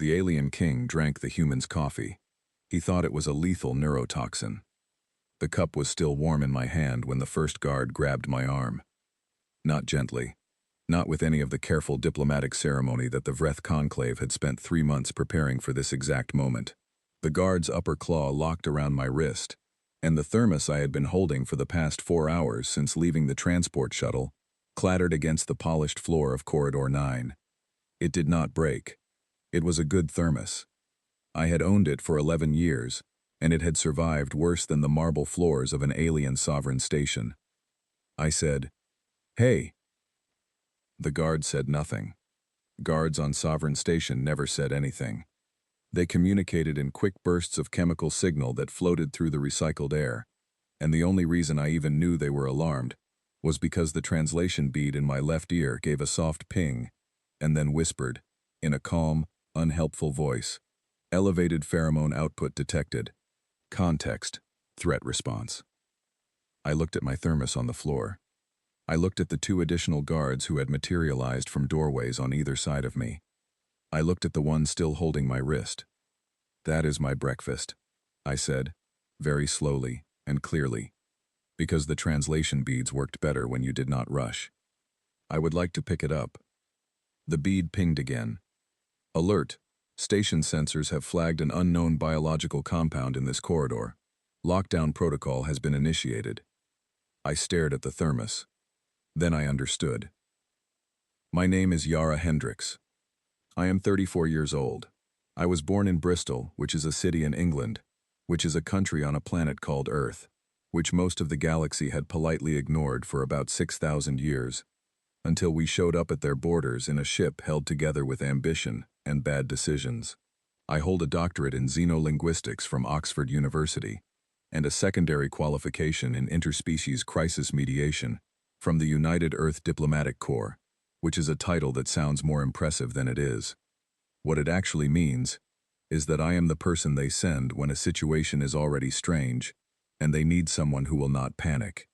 The alien king drank the human's coffee. He thought it was a lethal neurotoxin. The cup was still warm in my hand when the first guard grabbed my arm. Not gently. Not with any of the careful diplomatic ceremony that the Vreth conclave had spent 3 months preparing for this exact moment. The guard's upper claw locked around my wrist, and the thermos I had been holding for the past 4 hours since leaving the transport shuttle clattered against the polished floor of Corridor 9. It did not break. It was a good thermos. I had owned it for 11 years, and it had survived worse than the marble floors of an alien sovereign station. I said, "Hey." The guard said nothing. Guards on sovereign station never said anything. They communicated in quick bursts of chemical signal that floated through the recycled air, and the only reason I even knew they were alarmed was because the translation bead in my left ear gave a soft ping, and then whispered, in a calm, unhelpful voice, "Elevated pheromone output detected. Context, threat response." I looked at my thermos on the floor. I looked at the 2 additional guards who had materialized from doorways on either side of me. I looked at the one still holding my wrist. "That is my breakfast," I said, very slowly and clearly, because the translation beads worked better when you did not rush. "I would like to pick it up." The bead pinged again. "Alert! Station sensors have flagged an unknown biological compound in this corridor. Lockdown protocol has been initiated." I stared at the thermos. Then I understood. "My name is Yara Hendricks. I am 34 years old. I was born in Bristol, which is a city in England, which is a country on a planet called Earth, which most of the galaxy had politely ignored for about 6,000 years, until we showed up at their borders in a ship held together with ambition and bad decisions. I hold a doctorate in xenolinguistics from Oxford University, and a secondary qualification in interspecies crisis mediation from the United Earth Diplomatic Corps, which is a title that sounds more impressive than it is. What it actually means is that I am the person they send when a situation is already strange, and they need someone who will not panic.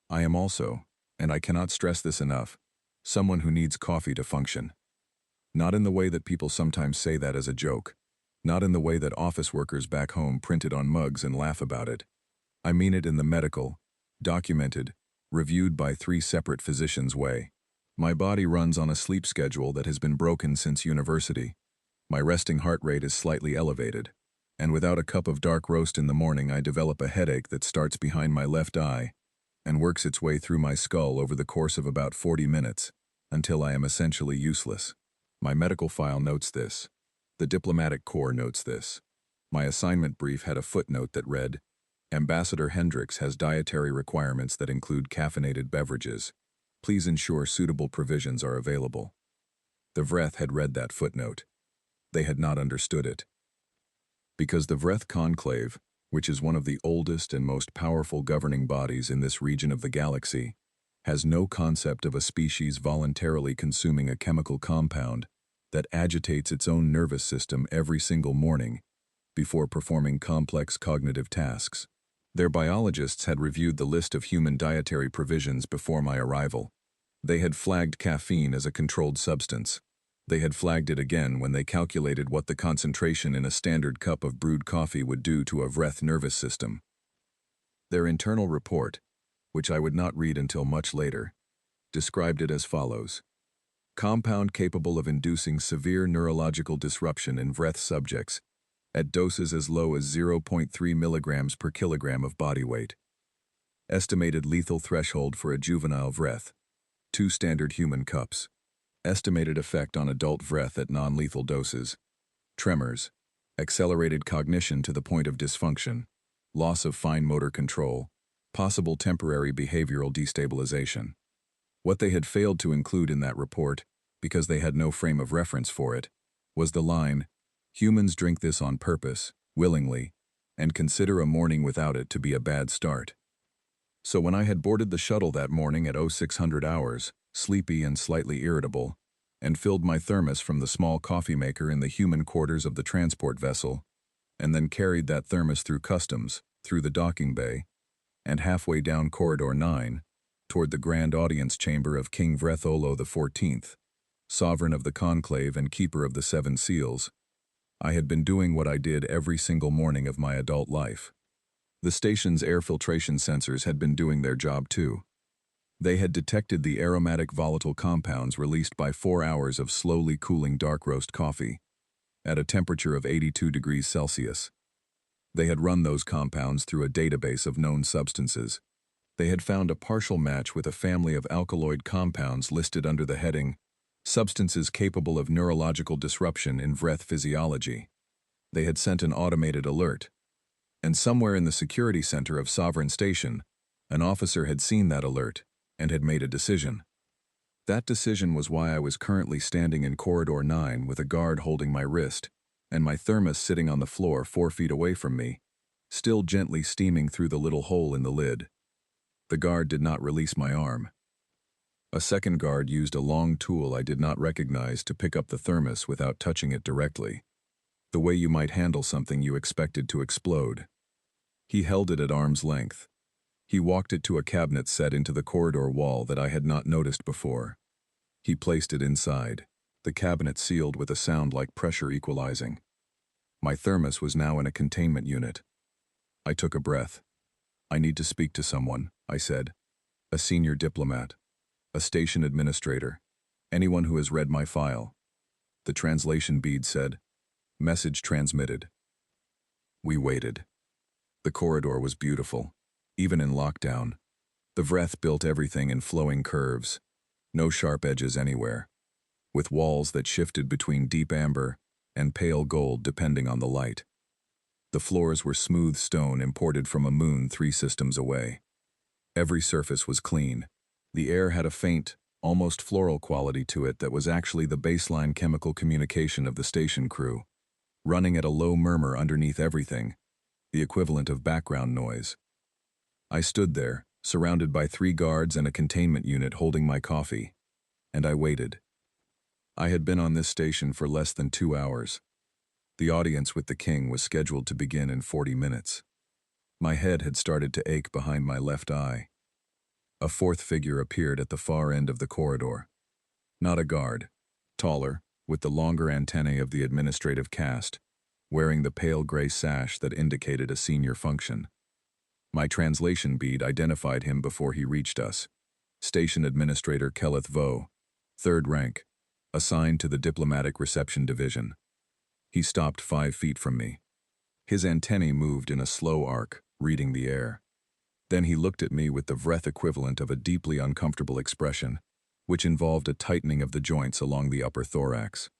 I am also, and I cannot stress this enough, someone who needs coffee to function. Not in the way that people sometimes say that as a joke. Not in the way that office workers back home print it on mugs and laugh about it. I mean it in the medical, documented, reviewed by 3 separate physicians way. My body runs on a sleep schedule that has been broken since university. My resting heart rate is slightly elevated, and without a cup of dark roast in the morning I develop a headache that starts behind my left eye and works its way through my skull over the course of about 40 minutes, until I am essentially useless. My medical file notes this. The Diplomatic Corps notes this. My assignment brief had a footnote that read, "Ambassador Hendricks has dietary requirements that include caffeinated beverages. Please ensure suitable provisions are available." The Vreth had read that footnote. They had not understood it. Because the Vreth conclave, which is one of the oldest and most powerful governing bodies in this region of the galaxy, has no concept of a species voluntarily consuming a chemical compound that agitates its own nervous system every single morning before performing complex cognitive tasks. Their biologists had reviewed the list of human dietary provisions before my arrival. They had flagged caffeine as a controlled substance. They had flagged it again when they calculated what the concentration in a standard cup of brewed coffee would do to a Vreth nervous system. Their internal report, which I would not read until much later, described it as follows. Compound capable of inducing severe neurological disruption in Vreth subjects at doses as low as 0.3 milligrams per kilogram of body weight. Estimated lethal threshold for a juvenile Vreth, 2 standard human cups. Estimated effect on adult Vreth at non-lethal doses. Tremors, accelerated cognition to the point of dysfunction, loss of fine motor control, possible temporary behavioral destabilization. What they had failed to include in that report, because they had no frame of reference for it, was the line, "Humans drink this on purpose, willingly, and consider a morning without it to be a bad start." So when I had boarded the shuttle that morning at 0600 hours, sleepy and slightly irritable, and filled my thermos from the small coffee maker in the human quarters of the transport vessel, and then carried that thermos through customs, through the docking bay, and halfway down Corridor 9, toward the grand audience chamber of King Vreth Olo XIV, sovereign of the conclave and keeper of the 7 seals. I had been doing what I did every single morning of my adult life. The station's air filtration sensors had been doing their job too. They had detected the aromatic volatile compounds released by 4 hours of slowly cooling dark roast coffee at a temperature of 82 degrees Celsius. They had run those compounds through a database of known substances. They had found a partial match with a family of alkaloid compounds listed under the heading Substances Capable of Neurological Disruption in Breath Physiology. They had sent an automated alert. And somewhere in the security center of Sovereign Station, an officer had seen that alert and had made a decision. That decision was why I was currently standing in Corridor 9 with a guard holding my wrist and my thermos sitting on the floor 4 feet away from me, still gently steaming through the little hole in the lid. The guard did not release my arm. A second guard used a long tool I did not recognize to pick up the thermos without touching it directly, the way you might handle something you expected to explode. He held it at arm's length. He walked it to a cabinet set into the corridor wall that I had not noticed before. He placed it inside, the cabinet sealed with a sound like pressure equalizing. My thermos was now in a containment unit. I took a breath. I need to speak to someone, I said. A senior diplomat. A station administrator. Anyone who has read my file. The translation bead said, "Message transmitted." We waited. The corridor was beautiful, even in lockdown. The Vreth built everything in flowing curves, no sharp edges anywhere, with walls that shifted between deep amber and pale gold depending on the light. The floors were smooth stone imported from a moon 3 systems away. Every surface was clean. The air had a faint, almost floral quality to it that was actually the baseline chemical communication of the station crew, running at a low murmur underneath everything, the equivalent of background noise. I stood there, surrounded by 3 guards and a containment unit holding my coffee, and I waited. I had been on this station for less than 2 hours. The audience with the king was scheduled to begin in 40 minutes. My head had started to ache behind my left eye. A 4th figure appeared at the far end of the corridor. Not a guard, taller, with the longer antennae of the administrative caste, wearing the pale gray sash that indicated a senior function. My translation bead identified him before he reached us. Station Administrator Kelleth Vo, 3rd rank, assigned to the Diplomatic Reception Division. He stopped 5 feet from me. His antennae moved in a slow arc, reading the air. Then he looked at me with the Vreth equivalent of a deeply uncomfortable expression, which involved a tightening of the joints along the upper thorax.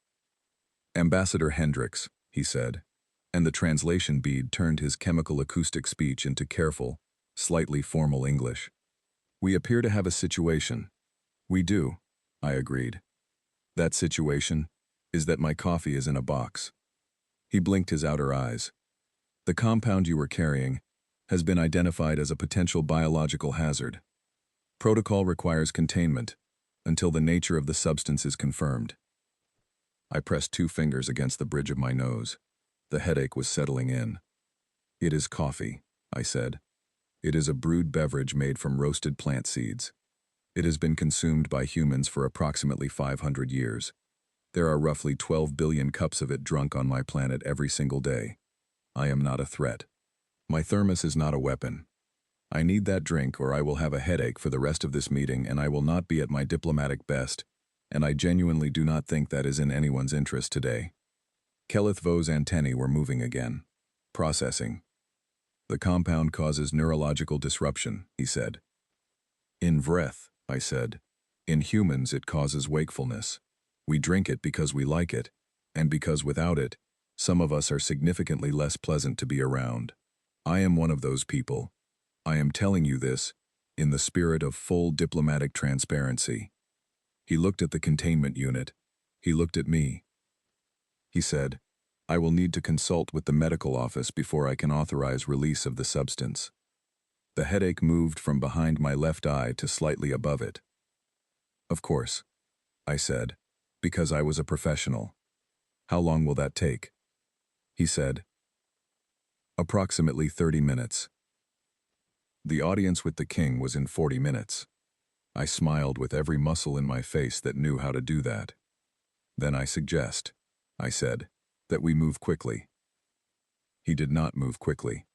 "Ambassador Hendricks," he said, and the translation bead turned his chemical acoustic speech into careful, slightly formal English. "We appear to have a situation." "We do," I agreed. "That situation is that my coffee is in a box." He blinked his outer eyes. "The compound you were carrying has been identified as a potential biological hazard. Protocol requires containment until the nature of the substance is confirmed." I pressed 2 fingers against the bridge of my nose. The headache was settling in. "It is coffee," I said. "It is a brewed beverage made from roasted plant seeds. It has been consumed by humans for approximately 500 years. There are roughly 12 billion cups of it drunk on my planet every single day. I am not a threat. My thermos is not a weapon. I need that drink or I will have a headache for the rest of this meeting and I will not be at my diplomatic best, and I genuinely do not think that is in anyone's interest today." Kelleth Vo's antennae were moving again. Processing. "The compound causes neurological disruption," he said. "In Vreth," I said. "In humans it causes wakefulness. We drink it because we like it, and because without it, some of us are significantly less pleasant to be around. I am one of those people. I am telling you this in the spirit of full diplomatic transparency." He looked at the containment unit. He looked at me. He said, "I will need to consult with the medical office before I can authorize release of the substance." The headache moved from behind my left eye to slightly above it. "Of course," I said, because I was a professional. "How long will that take?" He said, "Approximately 30 minutes. The audience with the king was in 40 minutes. I smiled with every muscle in my face that knew how to do that. "Then I said, that we move quickly." He did not move quickly.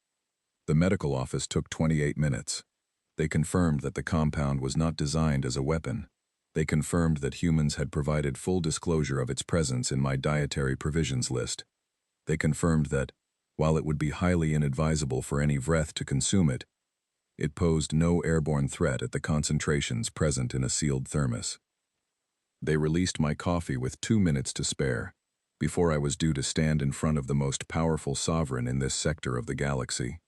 The medical office took 28 minutes. They confirmed that the compound was not designed as a weapon. They confirmed that humans had provided full disclosure of its presence in my dietary provisions list. They confirmed that, while it would be highly inadvisable for any Vreth to consume it, it posed no airborne threat at the concentrations present in a sealed thermos. They released my coffee with 2 minutes to spare, before I was due to stand in front of the most powerful sovereign in this sector of the galaxy.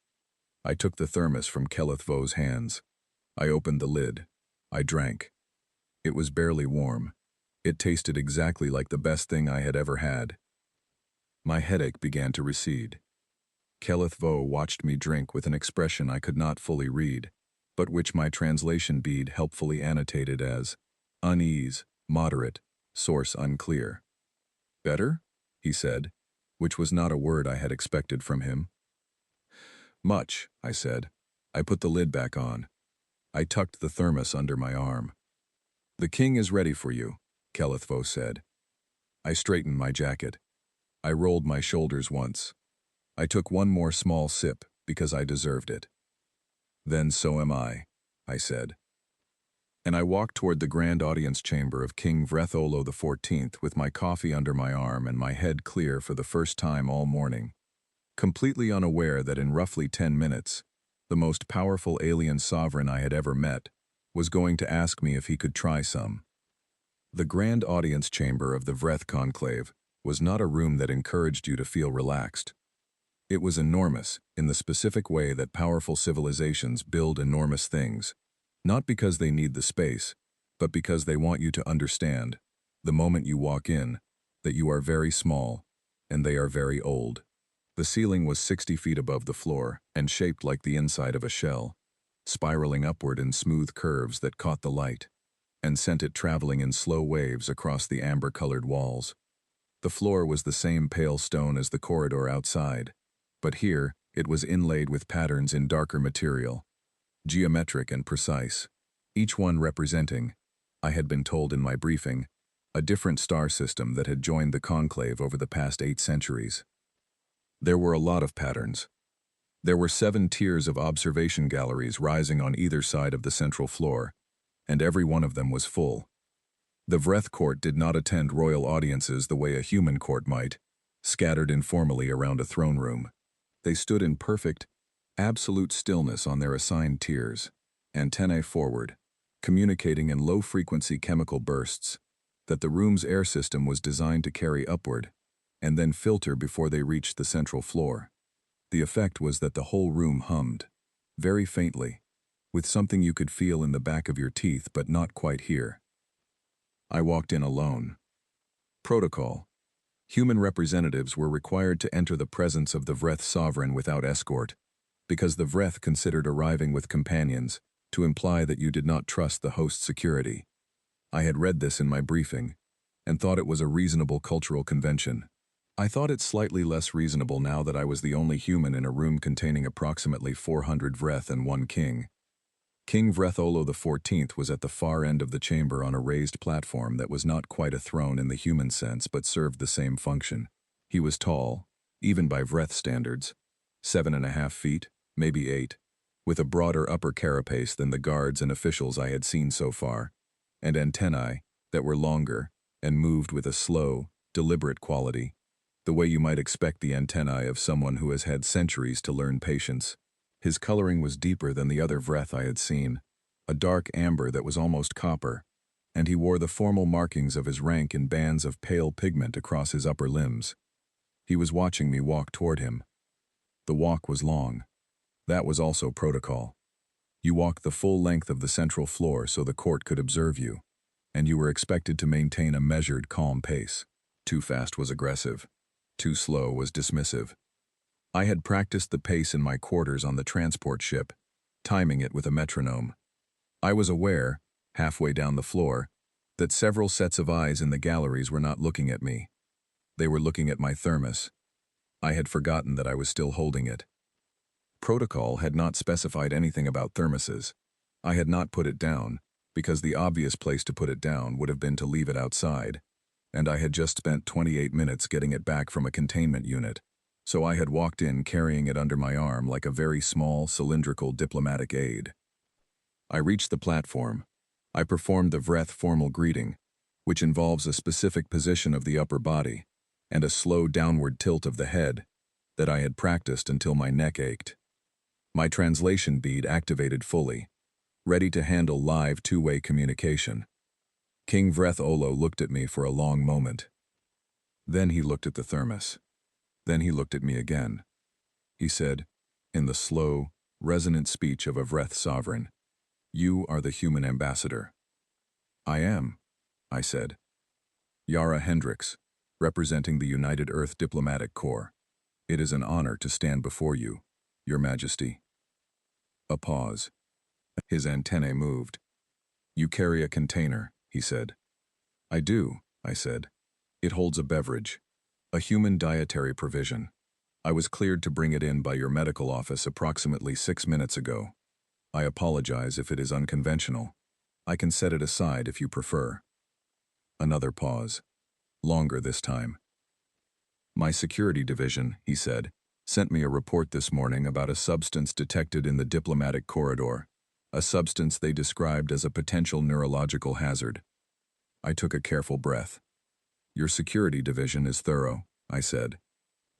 I took the thermos from Keleth Vo's hands. I opened the lid. I drank. It was barely warm. It tasted exactly like the best thing I had ever had. My headache began to recede. Keleth Vo watched me drink with an expression I could not fully read, but which my translation bead helpfully annotated as unease, moderate, source unclear. "Better?" he said, which was not a word I had expected from him. "Much," I said. I put the lid back on. I tucked the thermos under my arm. "The king is ready for you," Keleth Vo said. I straightened my jacket. I rolled my shoulders once. I took one more small sip because I deserved it. "Then so am I," said. And I walked toward the grand audience chamber of King Vretholo XIV with my coffee under my arm and my head clear for the first time all morning, completely unaware that in roughly 10 minutes, the most powerful alien sovereign I had ever met was going to ask me if he could try some. The grand audience chamber of the Vreth conclave was not a room that encouraged you to feel relaxed. It was enormous in the specific way that powerful civilizations build enormous things, not because they need the space, but because they want you to understand, the moment you walk in, that you are very small, and they are very old. The ceiling was 60 feet above the floor and shaped like the inside of a shell, spiraling upward in smooth curves that caught the light and sent it traveling in slow waves across the amber-colored walls. The floor was the same pale stone as the corridor outside, but here it was inlaid with patterns in darker material, geometric and precise, each one representing, I had been told in my briefing, a different star system that had joined the conclave over the past 8 centuries. There were a lot of patterns. There were 7 tiers of observation galleries rising on either side of the central floor, and every one of them was full. The Vreth court did not attend royal audiences the way a human court might, scattered informally around a throne room. They stood in perfect, absolute stillness on their assigned tiers, antennae forward, communicating in low-frequency chemical bursts that the room's air system was designed to carry upward and then filter before they reached the central floor. The effect was that the whole room hummed, very faintly, with something you could feel in the back of your teeth but not quite hear. I walked in alone. Protocol. Human representatives were required to enter the presence of the Vreth sovereign without escort, because the Vreth considered arriving with companions to imply that you did not trust the host's security. I had read this in my briefing, and thought it was a reasonable cultural convention. I thought it slightly less reasonable now that I was the only human in a room containing approximately 400 Vreth and 1 king. King Vretholo XIV was at the far end of the chamber on a raised platform that was not quite a throne in the human sense but served the same function. He was tall, even by Vreth standards, 7.5 feet, maybe 8, with a broader upper carapace than the guards and officials I had seen so far, and antennae that were longer and moved with a slow, deliberate quality, the way you might expect the antennae of someone who has had centuries to learn patience. His coloring was deeper than the other Vreth I had seen, a dark amber that was almost copper, and he wore the formal markings of his rank in bands of pale pigment across his upper limbs. He was watching me walk toward him. The walk was long. That was also protocol. You walked the full length of the central floor so the court could observe you, and you were expected to maintain a measured, calm pace. Too fast was aggressive. Too slow was dismissive. I had practiced the pace in my quarters on the transport ship, timing it with a metronome. I was aware, halfway down the floor, that several sets of eyes in the galleries were not looking at me. They were looking at my thermos. I had forgotten that I was still holding it. Protocol had not specified anything about thermoses. I had not put it down, because the obvious place to put it down would have been to leave it outside, and I had just spent 28 minutes getting it back from a containment unit, so I had walked in carrying it under my arm like a very small, cylindrical diplomatic aid. I reached the platform. I performed the Vreth formal greeting, which involves a specific position of the upper body and a slow downward tilt of the head that I had practiced until my neck ached. My translation bead activated fully, ready to handle live two-way communication. King Vreth Olo looked at me for a long moment. Then he looked at the thermos. Then he looked at me again. He said, in the slow, resonant speech of a Vreth sovereign, "You are the human ambassador." "I am," I said. "Yara Hendricks, representing the United Earth Diplomatic Corps. It is an honor to stand before you, Your Majesty." A pause. His antennae moved. "You carry a container," he said. "I do," I said. "It holds a beverage, a human dietary provision. I was cleared to bring it in by your medical office approximately 6 minutes ago. I apologize if it is unconventional. I can set it aside if you prefer." Another pause. Longer this time. "My security division," he said, "sent me a report this morning about a substance detected in the diplomatic corridor, a substance they described as a potential neurological hazard." I took a careful breath. "Your security division is thorough," I said.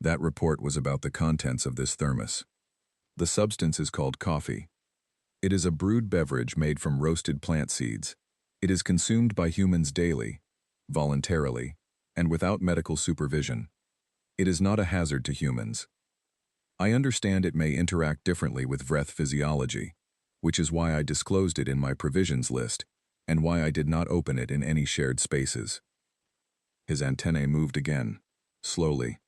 "That report was about the contents of this thermos. The substance is called coffee. It is a brewed beverage made from roasted plant seeds. It is consumed by humans daily, voluntarily, and without medical supervision. It is not a hazard to humans. I understand it may interact differently with Vreth physiology, which is why I disclosed it in my provisions list, and why I did not open it in any shared spaces." His antennae moved again, slowly,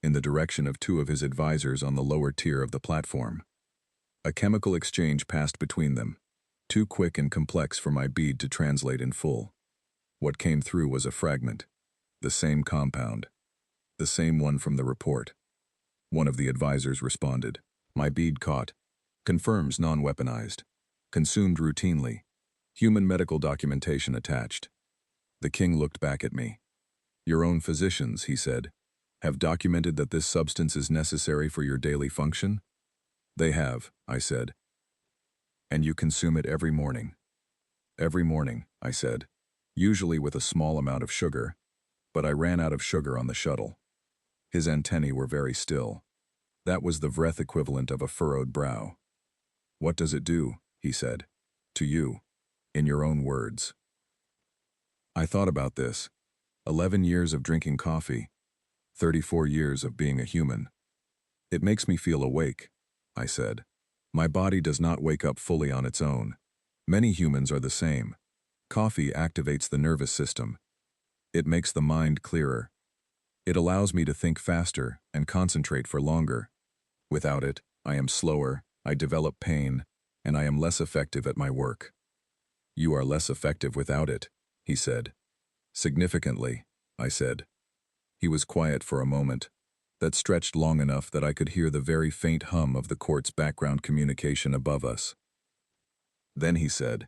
in the direction of two of his advisors on the lower tier of the platform. A chemical exchange passed between them, too quick and complex for my bead to translate in full. What came through was a fragment, the same compound, the same one from the report. One of the advisors responded. My bead caught. "Confirms non-weaponized. Consumed routinely. Human medical documentation attached." The king looked back at me. "Your own physicians," he said, "have documented that this substance is necessary for your daily function?" "They have," I said. "And you consume it every morning?" "Every morning," I said, "usually with a small amount of sugar, but I ran out of sugar on the shuttle." His antennae were very still. That was the Vreth equivalent of a furrowed brow. "What does it do," he said, "to you, in your own words?" I thought about this. 11 years of drinking coffee, 34 years of being a human. "It makes me feel awake," I said. "My body does not wake up fully on its own. Many humans are the same. Coffee activates the nervous system. It makes the mind clearer. It allows me to think faster and concentrate for longer. Without it, I am slower, I develop pain, and I am less effective at my work." "You are less effective without it," he said. "Significantly," I said. He was quiet for a moment, that stretched long enough that I could hear the very faint hum of the court's background communication above us. Then he said,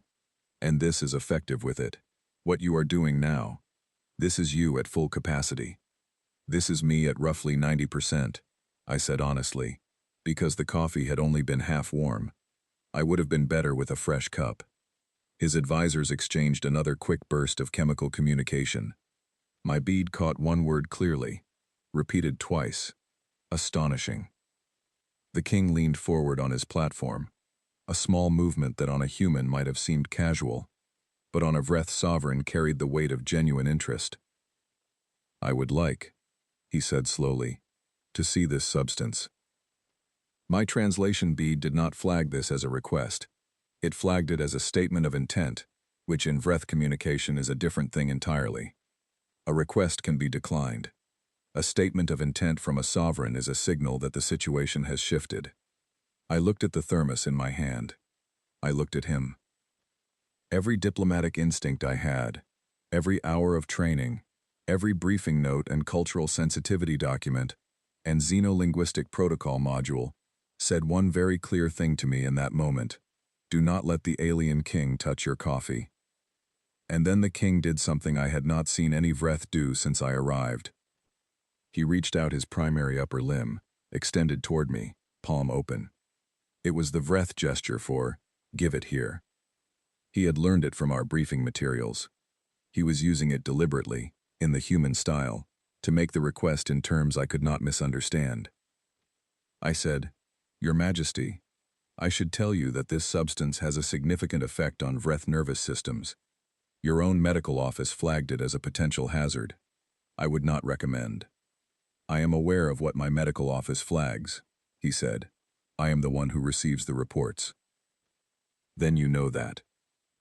"And this is effective with it. What you are doing now. This is you at full capacity. This is me at roughly 90%, I said honestly, because the coffee had only been half warm. I would have been better with a fresh cup." His advisors exchanged another quick burst of chemical communication. My bead caught one word clearly, repeated twice. "Astonishing." The king leaned forward on his platform, a small movement that on a human might have seemed casual, but on a Vreth sovereign carried the weight of genuine interest. "I would like," he said slowly, "to see this substance." My translation bead did not flag this as a request. It flagged it as a statement of intent, which in Vreth communication is a different thing entirely. A request can be declined. A statement of intent from a sovereign is a signal that the situation has shifted. I looked at the thermos in my hand. I looked at him. Every diplomatic instinct I had, every hour of training, every briefing note and cultural sensitivity document, and xenolinguistic protocol module said one very clear thing to me in that moment. Do not let the alien king touch your coffee. And then the king did something I had not seen any Vreth do since I arrived. He reached out his primary upper limb, extended toward me, palm open. It was the Vreth gesture for, "Give it here." He had learned it from our briefing materials. He was using it deliberately, in the human style, to make the request in terms I could not misunderstand. I said, "Your Majesty, I should tell you that this substance has a significant effect on Vreth nervous systems. Your own medical office flagged it as a potential hazard. I would not recommend." "I am aware of what my medical office flags," he said. "I am the one who receives the reports." "Then you know that."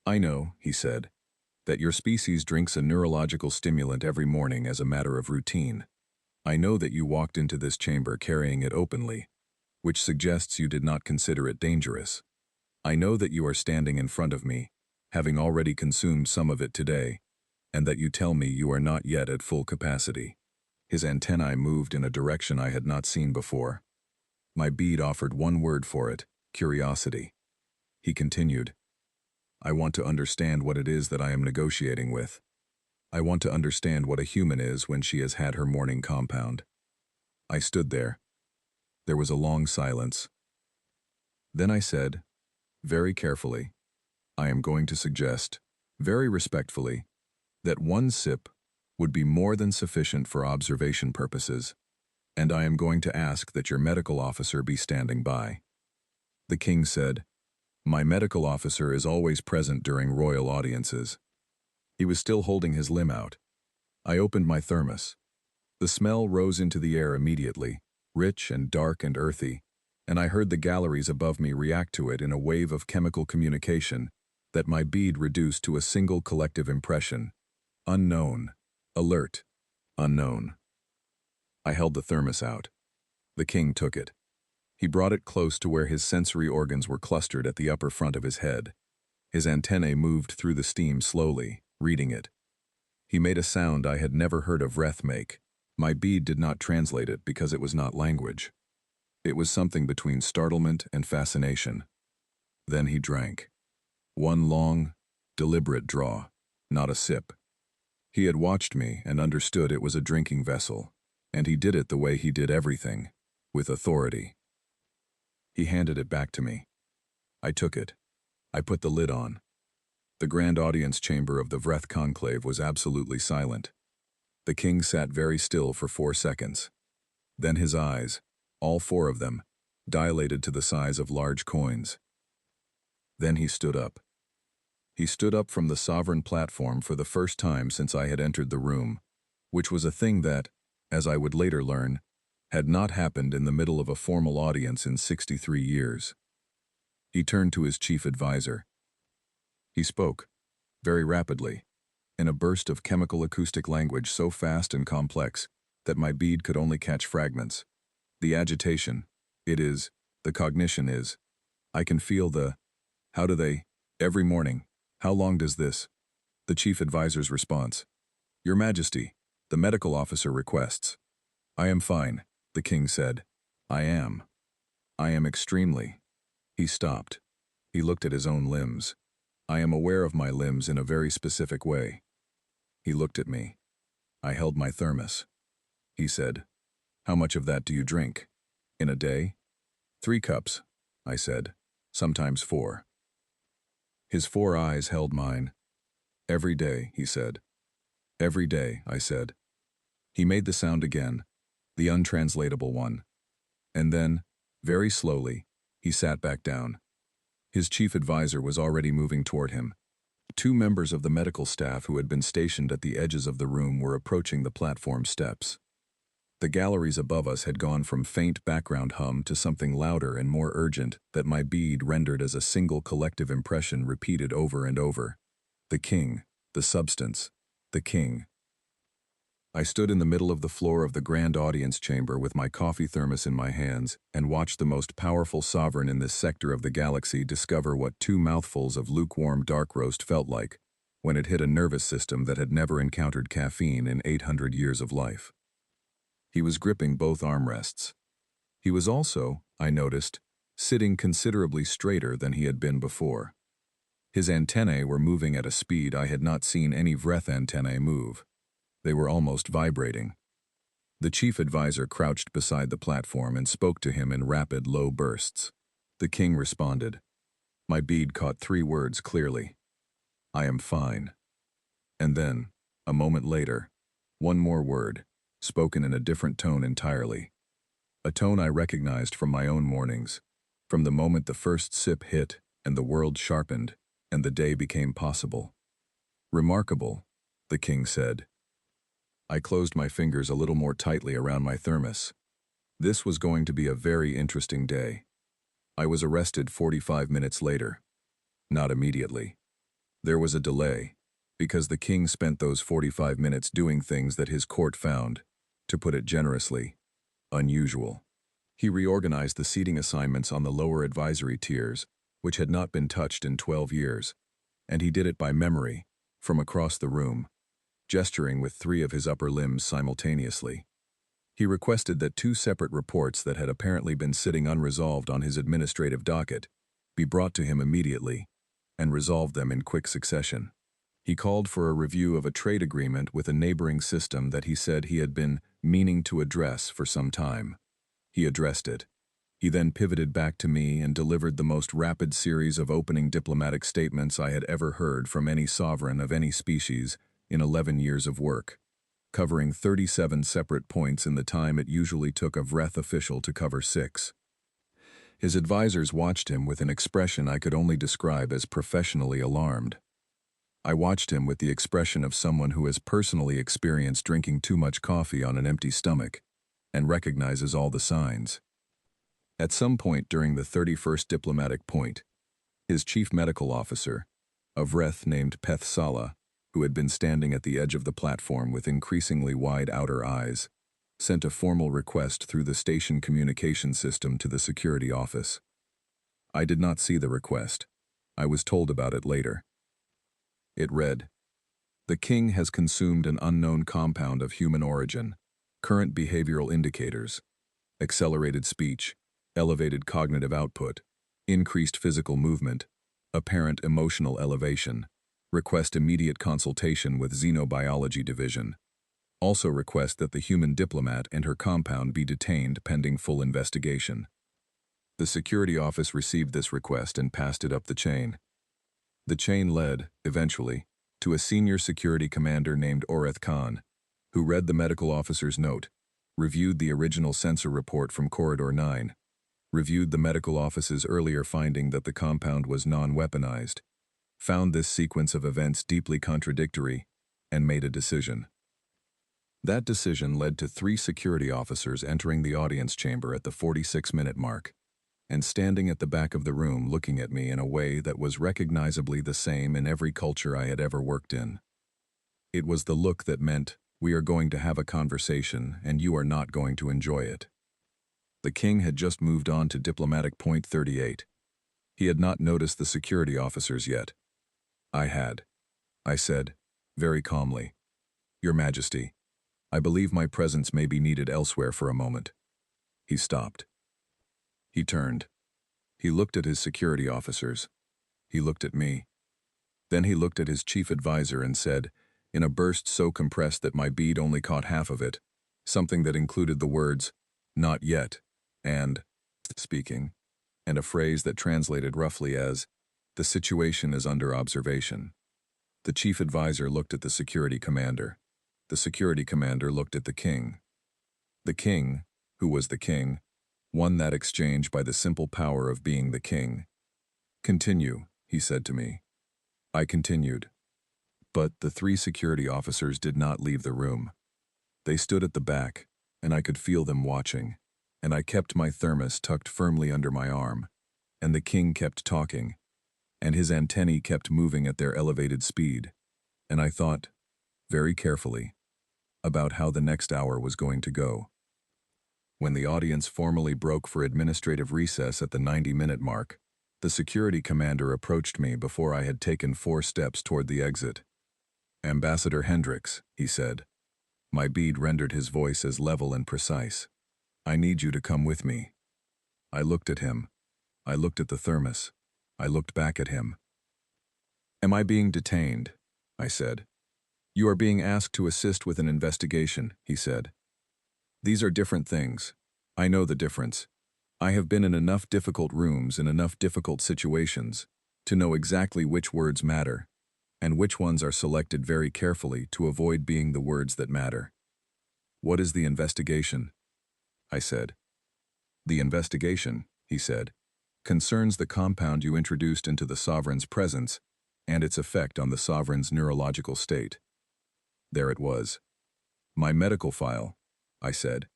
"I know," he said, "that your species drinks a neurological stimulant every morning as a matter of routine. I know that you walked into this chamber carrying it openly, which suggests you did not consider it dangerous. I know that you are standing in front of me, having already consumed some of it today, and that you tell me you are not yet at full capacity." His antennae moved in a direction I had not seen before. My bead offered one word for it: curiosity. He continued, "I want to understand what it is that I am negotiating with. I want to understand what a human is when she has had her morning compound." I stood there. There was a long silence. Then I said, very carefully, "I am going to suggest, very respectfully, that one sip would be more than sufficient for observation purposes, and I am going to ask that your medical officer be standing by." The king said, "My medical officer is always present during royal audiences." He was still holding his limb out. I opened my thermos. The smell rose into the air immediately, rich and dark and earthy, and I heard the galleries above me react to it in a wave of chemical communication that my bead reduced to a single collective impression: unknown, alert, unknown. I held the thermos out. The king took it. He brought it close to where his sensory organs were clustered at the upper front of his head. His antennae moved through the steam slowly, reading it. He made a sound I had never heard a Vreth make. My bead did not translate it because it was not language. It was something between startlement and fascination. Then he drank. One long, deliberate draw, not a sip. He had watched me and understood it was a drinking vessel, and he did it the way he did everything, with authority. He handed it back to me. I took it. I put the lid on. The grand audience chamber of the Vreth conclave was absolutely silent. The king sat very still for 4 seconds. Then his eyes, all 4 of them, dilated to the size of large coins. Then he stood up. He stood up from the sovereign platform for the first time since I had entered the room, which was a thing that, as I would later learn, had not happened in the middle of a formal audience in 63 years. He turned to his chief advisor. He spoke, very rapidly, in a burst of chemical acoustic language so fast and complex that my bead could only catch fragments. The agitation, the cognition is, I can feel the, how do they, every morning, how long does this? The chief advisor's response: "Your Majesty, the medical officer requests." "I am fine," the king said. I am extremely." He stopped. He looked at his own limbs. "I am aware of my limbs in a very specific way." He looked at me. I held my thermos. He said, "How much of that do you drink? In a day?" 3 cups, I said. "Sometimes 4. His 4 eyes held mine. "Every day," he said. "Every day," I said. He made the sound again, the untranslatable one. And then, very slowly, he sat back down. His chief advisor was already moving toward him. 2 members of the medical staff who had been stationed at the edges of the room were approaching the platform steps. The galleries above us had gone from faint background hum to something louder and more urgent that my bead rendered as a single collective impression repeated over and over. The king, the substance, the king. I stood in the middle of the floor of the grand audience chamber with my coffee thermos in my hands and watched the most powerful sovereign in this sector of the galaxy discover what 2 mouthfuls of lukewarm dark roast felt like when it hit a nervous system that had never encountered caffeine in 800 years of life. He was gripping both armrests. He was also, I noticed, sitting considerably straighter than he had been before. His antennae were moving at a speed I had not seen any Vreth antennae move. They were almost vibrating. The chief advisor crouched beside the platform and spoke to him in rapid, low bursts. The king responded. My bead caught 3 words clearly. I am fine. And then, a moment later, one more word, spoken in a different tone entirely. A tone I recognized from my own mornings, from the moment the first sip hit and the world sharpened and the day became possible. Remarkable, the king said. I closed my fingers a little more tightly around my thermos. This was going to be a very interesting day. I was arrested 45 minutes later. Not immediately. There was a delay, because the king spent those 45 minutes doing things that his court found, to put it generously, unusual. He reorganized the seating assignments on the lower advisory tiers, which had not been touched in 12 years, and he did it by memory, from across the room, gesturing with 3 of his upper limbs simultaneously. He requested that 2 separate reports that had apparently been sitting unresolved on his administrative docket be brought to him immediately, and resolved them in quick succession. He called for a review of a trade agreement with a neighboring system that he said he had been meaning to address for some time. He addressed it. He then pivoted back to me and delivered the most rapid series of opening diplomatic statements I had ever heard from any sovereign of any species in 11 years of work, covering 37 separate points in the time it usually took a Vreth official to cover 6. His advisors watched him with an expression I could only describe as professionally alarmed. I watched him with the expression of someone who has personally experienced drinking too much coffee on an empty stomach and recognizes all the signs. At some point during the 31st diplomatic point, his chief medical officer, a Vreth named Peth Sala, who had been standing at the edge of the platform with increasingly wide outer eyes, sent a formal request through the station communication system to the security office. I did not see the request. I was told about it later. It read, "The king has consumed an unknown compound of human origin, current behavioral indicators, accelerated speech, elevated cognitive output, increased physical movement, apparent emotional elevation. Request immediate consultation with Xenobiology Division. Also request that the human diplomat and her compound be detained pending full investigation." The security office received this request and passed it up the chain. The chain led, eventually, to a senior security commander named Oreth Khan, who read the medical officer's note, reviewed the original sensor report from Corridor 9, reviewed the medical office's earlier finding that the compound was non-weaponized, found this sequence of events deeply contradictory, and made a decision. That decision led to 3 security officers entering the audience chamber at the 46-minute mark, and standing at the back of the room looking at me in a way that was recognizably the same in every culture I had ever worked in. It was the look that meant, we are going to have a conversation and you are not going to enjoy it. The king had just moved on to diplomatic point 38. He had not noticed the security officers yet. I had. I said, very calmly, "Your Majesty, I believe my presence may be needed elsewhere for a moment." He stopped. He turned. He looked at his security officers. He looked at me. Then he looked at his chief advisor and said, in a burst so compressed that my bead only caught half of it, something that included the words, "Not yet," and "speaking," and a phrase that translated roughly as, "The situation is under observation." The chief advisor looked at the security commander. The security commander looked at the king. The king, who was the king, won that exchange by the simple power of being the king. "Continue," he said to me. I continued. But the 3 security officers did not leave the room. They stood at the back, and I could feel them watching, and I kept my thermos tucked firmly under my arm, and the king kept talking, and his antennae kept moving at their elevated speed, and I thought, very carefully, about how the next hour was going to go. When the audience formally broke for administrative recess at the 90-minute mark, the security commander approached me before I had taken 4 steps toward the exit. "Ambassador Hendricks," he said. My bead rendered his voice as level and precise. "I need you to come with me." I looked at him. I looked at the thermos. I looked back at him. Am I being detained? I said. You are being asked to assist with an investigation, he said. These are different things. I know the difference. I have been in enough difficult rooms in enough difficult situations to know exactly which words matter, and which ones are selected very carefully to avoid being the words that matter. What is the investigation? I said. The investigation, he said, concerns the compound you introduced into the sovereign's presence and its effect on the sovereign's neurological state. There it was. My medical file, I said,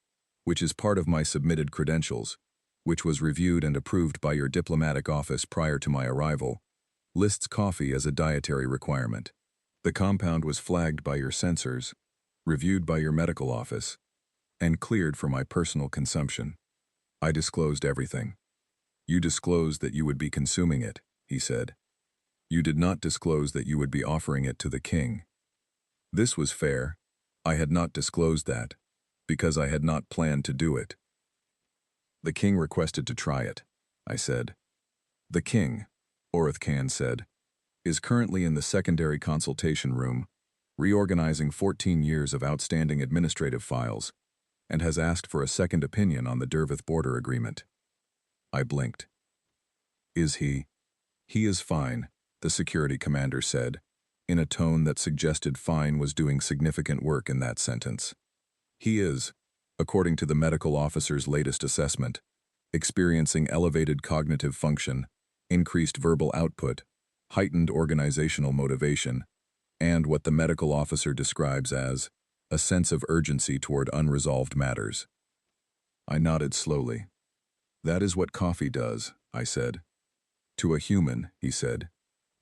which is part of my submitted credentials, which was reviewed and approved by your diplomatic office prior to my arrival, lists coffee as a dietary requirement. The compound was flagged by your censors, reviewed by your medical office, and cleared for my personal consumption. I disclosed everything. You disclosed that you would be consuming it, he said. You did not disclose that you would be offering it to the king. This was fair. I had not disclosed that, because I had not planned to do it. The king requested to try it, I said. The king, Orith Khan said, is currently in the secondary consultation room, reorganizing 14 years of outstanding administrative files, and has asked for a second opinion on the Dervith border agreement. I blinked. Is he? He is fine, the security commander said, in a tone that suggested fine was doing significant work in that sentence. He is, according to the medical officer's latest assessment, experiencing elevated cognitive function, increased verbal output, heightened organizational motivation, and what the medical officer describes as a sense of urgency toward unresolved matters. I nodded slowly. That is what coffee does, I said. To a human, he said,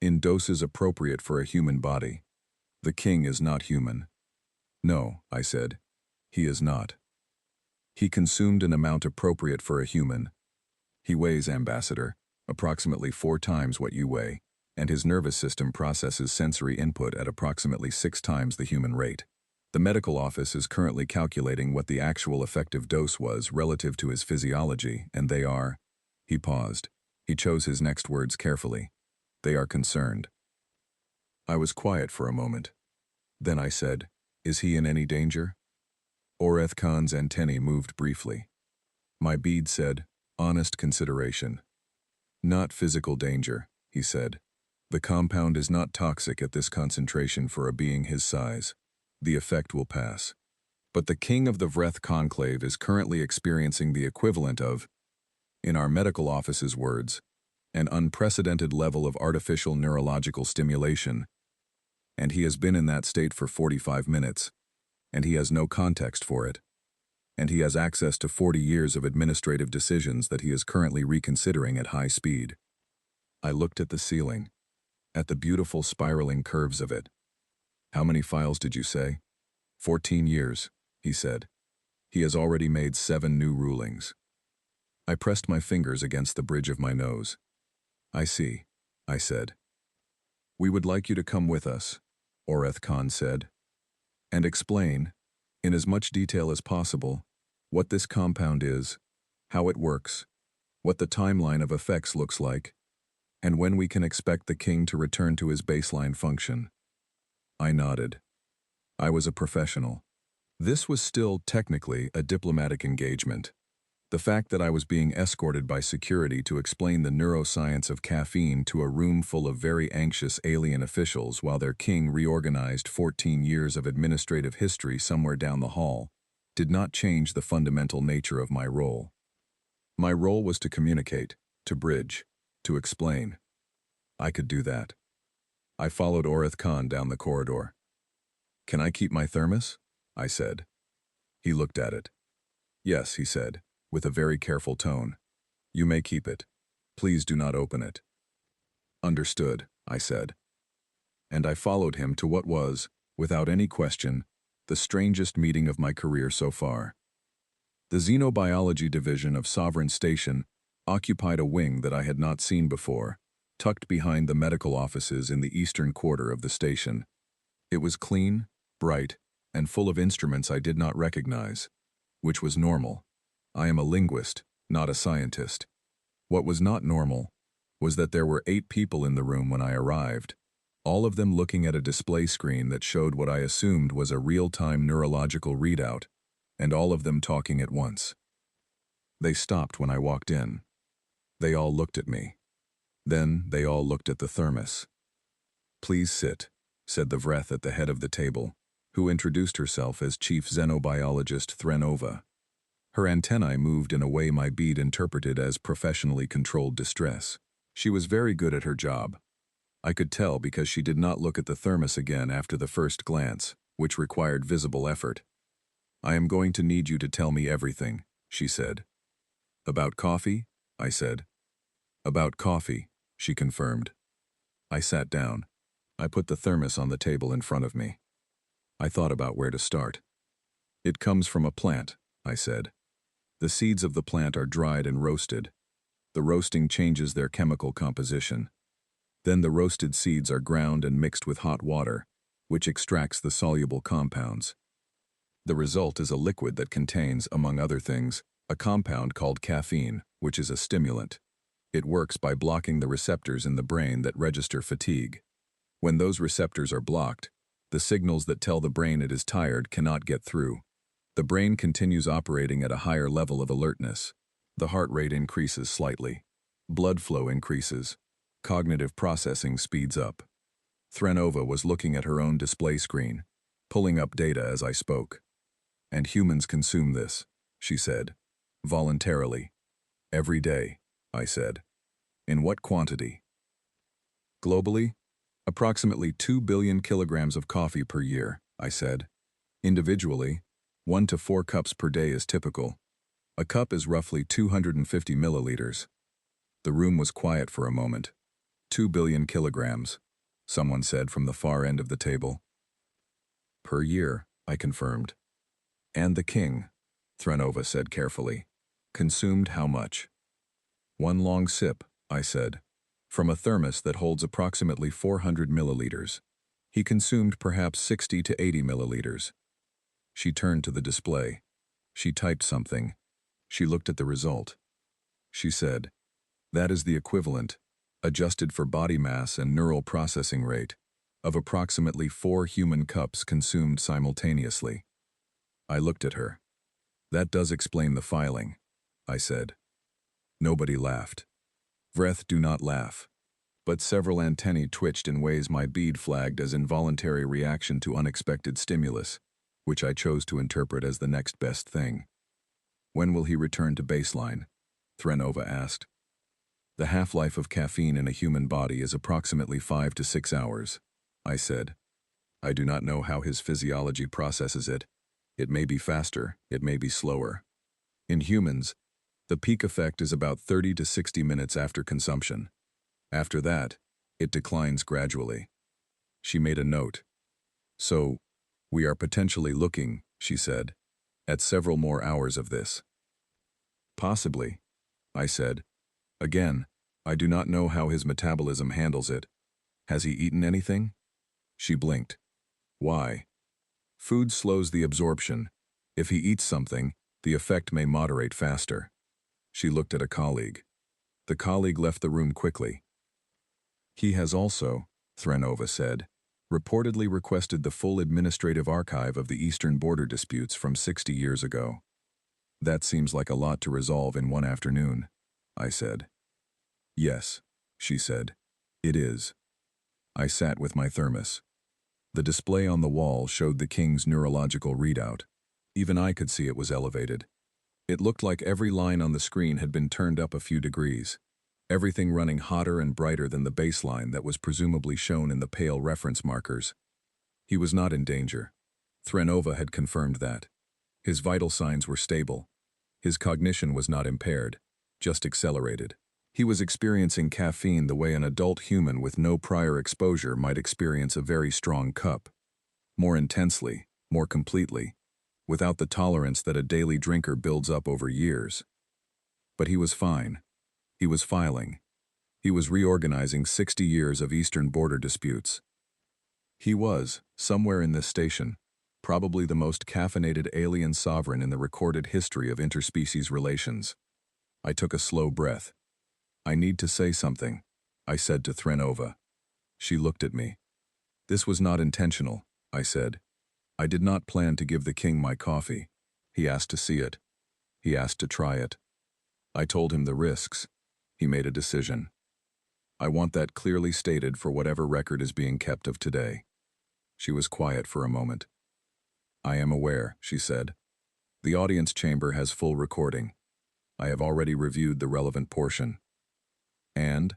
in doses appropriate for a human body. The king is not human. No, I said, he is not. He consumed an amount appropriate for a human. He weighs, Ambassador, approximately 4 times what you weigh, and his nervous system processes sensory input at approximately 6 times the human rate. The medical office is currently calculating what the actual effective dose was relative to his physiology, and they are— He paused. He chose his next words carefully. They are concerned. I was quiet for a moment. Then I said, Is he in any danger? Oreth Khan's antennae moved briefly. My bead said, Honest consideration. Not physical danger, he said. The compound is not toxic at this concentration for a being his size. The effect will pass. But the king of the Vreth conclave is currently experiencing the equivalent of, in our medical office's words, an unprecedented level of artificial neurological stimulation, and he has been in that state for 45 minutes, and he has no context for it, and he has access to 40 years of administrative decisions that he is currently reconsidering at high speed. I looked at the ceiling, at the beautiful spiraling curves of it. How many files did you say? 14 years, he said. He has already made 7 new rulings. I pressed my fingers against the bridge of my nose. I see, I said. We would like you to come with us, Oreth Khan said, and explain, in as much detail as possible, what this compound is, how it works, what the timeline of effects looks like, and when we can expect the king to return to his baseline function. I nodded. I was a professional. This was still, technically, a diplomatic engagement. The fact that I was being escorted by security to explain the neuroscience of caffeine to a room full of very anxious alien officials while their king reorganized 14 years of administrative history somewhere down the hall did not change the fundamental nature of my role. My role was to communicate, to bridge, to explain. I could do that. I followed Oreth Khan down the corridor. Can I keep my thermos? I said. He looked at it. Yes, he said, with a very careful tone. You may keep it. Please do not open it. Understood, I said. And I followed him to what was, without any question, the strangest meeting of my career so far. The Xenobiology Division of Sovereign Station occupied a wing that I had not seen before, tucked behind the medical offices in the eastern quarter of the station. It was clean, bright, and full of instruments I did not recognize, which was normal. I am a linguist, not a scientist. What was not normal was that there were 8 people in the room when I arrived, all of them looking at a display screen that showed what I assumed was a real-time neurological readout, and all of them talking at once. They stopped when I walked in. They all looked at me. Then they all looked at the thermos. "Please sit," said the Vreth at the head of the table, who introduced herself as Chief Xenobiologist Threnova. Her antennae moved in a way my bead interpreted as professionally controlled distress. She was very good at her job. I could tell because she did not look at the thermos again after the first glance, which required visible effort. "I am going to need you to tell me everything," she said. "About coffee?" I said. "About coffee," she confirmed. I sat down. I put the thermos on the table in front of me. I thought about where to start. "It comes from a plant," I said. "The seeds of the plant are dried and roasted. The roasting changes their chemical composition. Then the roasted seeds are ground and mixed with hot water, which extracts the soluble compounds. The result is a liquid that contains, among other things, a compound called caffeine, which is a stimulant. It works by blocking the receptors in the brain that register fatigue. When those receptors are blocked, the signals that tell the brain it is tired cannot get through. The brain continues operating at a higher level of alertness. The heart rate increases slightly. Blood flow increases. Cognitive processing speeds up." Threnova was looking at her own display screen, pulling up data as I spoke. "And humans consume this," she said. "Voluntarily. Every day," I said. "In what quantity?" "Globally, approximately 2 billion kilograms of coffee per year," I said. "Individually, 1 to 4 cups per day is typical. A cup is roughly 250 milliliters." The room was quiet for a moment. 2 billion kilograms, someone said from the far end of the table. "Per year," I confirmed. "And the king," Threnova said carefully, "consumed how much?" "One long sip," I said, "from a thermos that holds approximately 400 milliliters. He consumed perhaps 60 to 80 milliliters." She turned to the display. She typed something. She looked at the result. She said, "That is the equivalent, adjusted for body mass and neural processing rate, of approximately 4 human cups consumed simultaneously." I looked at her. "That does explain the filing," I said. Nobody laughed. Vreth do not laugh. But several antennae twitched in ways my bead flagged as involuntary reaction to unexpected stimulus, which I chose to interpret as the next best thing. "When will he return to baseline?" Threnova asked. "The half-life of caffeine in a human body is approximately 5 to 6 hours, I said. "I do not know how his physiology processes it. It may be faster, it may be slower. In humans, the peak effect is about 30 to 60 minutes after consumption. After that, it declines gradually." She made a note. "So, we are potentially looking," she said, "at several more hours of this." "Possibly," I said. "Again, I do not know how his metabolism handles it. Has he eaten anything?" She blinked. "Why?" "Food slows the absorption. If he eats something, the effect may moderate faster." She looked at a colleague. The colleague left the room quickly. "He has also," Threnova said, "reportedly requested the full administrative archive of the Eastern border disputes from 60 years ago." "That seems like a lot to resolve in one afternoon," I said. "Yes," she said. "It is." I sat with my thermos. The display on the wall showed the king's neurological readout. Even I could see it was elevated. It looked like every line on the screen had been turned up a few degrees, everything running hotter and brighter than the baseline that was presumably shown in the pale reference markers. He was not in danger. Threnova had confirmed that. His vital signs were stable. His cognition was not impaired, just accelerated. He was experiencing caffeine the way an adult human with no prior exposure might experience a very strong cup. More intensely, more completely, without the tolerance that a daily drinker builds up over years. But he was fine. He was filing. He was reorganizing 60 years of Eastern border disputes. He was, somewhere in this station, probably the most caffeinated alien sovereign in the recorded history of interspecies relations. I took a slow breath. "I need to say something," I said to Threnova. She looked at me. This was not intentional, I said. I did not plan to give the king my coffee. He asked to see it. He asked to try it. I told him the risks. He made a decision. I want that clearly stated for whatever record is being kept of today. She was quiet for a moment. I am aware, she said. The audience chamber has full recording. I have already reviewed the relevant portion. And,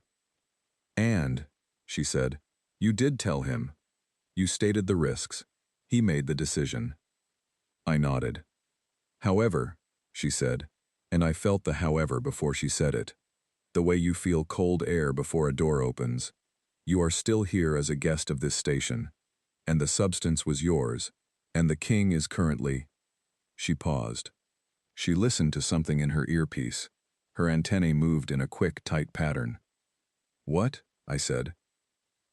she said, you did tell him. You stated the risks. He made the decision. I nodded. However, she said, and I felt the however before she said it. The way you feel cold air before a door opens. You are still here as a guest of this station, and the substance was yours, and the king is currently... She paused. She listened to something in her earpiece. Her antennae moved in a quick, tight pattern. What? I said.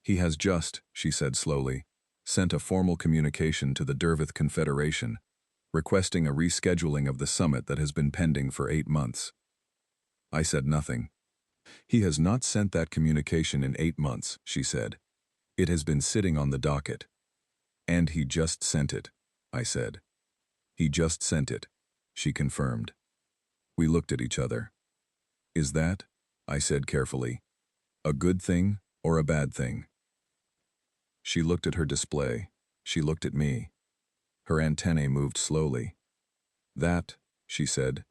He has just, she said slowly, sent a formal communication to the Dervith Confederation, requesting a rescheduling of the summit that has been pending for 8 months. I said nothing. He has not sent that communication in 8 months, she said. It has been sitting on the docket. And he just sent it, I said. He just sent it, she confirmed. We looked at each other. Is that, I said carefully, a good thing or a bad thing? She looked at her display. She looked at me. Her antennae moved slowly. That, she said,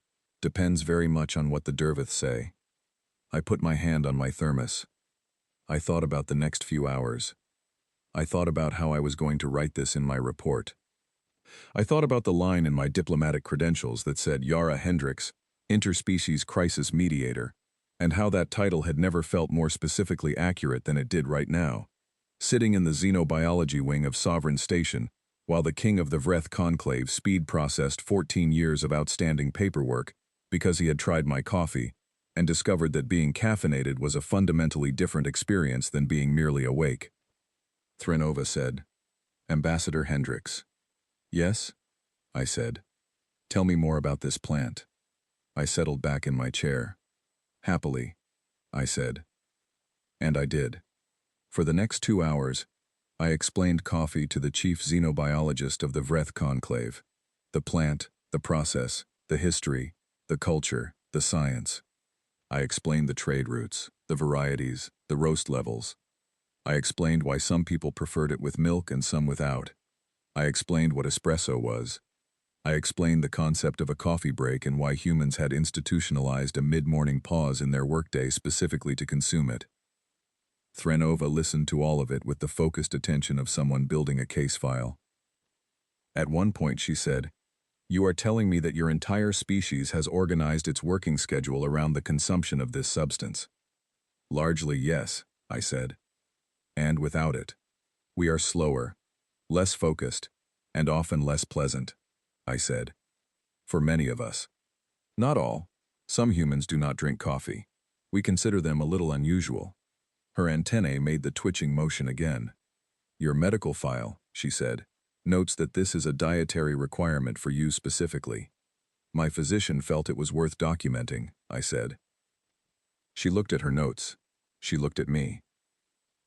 depends very much on what the Derviths say. I put my hand on my thermos. I thought about the next few hours. I thought about how I was going to write this in my report. I thought about the line in my diplomatic credentials that said Yara Hendricks, Interspecies Crisis Mediator, and how that title had never felt more specifically accurate than it did right now. Sitting in the xenobiology wing of Sovereign Station, while the king of the Vreth Conclave speed-processed 14 years of outstanding paperwork because he had tried my coffee and discovered that being caffeinated was a fundamentally different experience than being merely awake. Threnova said, Ambassador Hendricks. Yes? I said. Tell me more about this plant. I settled back in my chair. Happily, I said. And I did. For the next 2 hours, I explained coffee to the chief xenobiologist of the Vreth Conclave. The plant, the process, the history, the culture, the science. I explained the trade routes, the varieties, the roast levels. I explained why some people preferred it with milk and some without. I explained what espresso was. I explained the concept of a coffee break and why humans had institutionalized a mid-morning pause in their workday specifically to consume it. Threnova listened to all of it with the focused attention of someone building a case file. At one point she said, You are telling me that your entire species has organized its working schedule around the consumption of this substance. Largely yes, I said. And without it, we are slower, less focused, and often less pleasant, I said. For many of us. Not all. Some humans do not drink coffee. We consider them a little unusual. Her antennae made the twitching motion again. Your medical file, she said, notes that this is a dietary requirement for you specifically. My physician felt it was worth documenting, I said. She looked at her notes. She looked at me.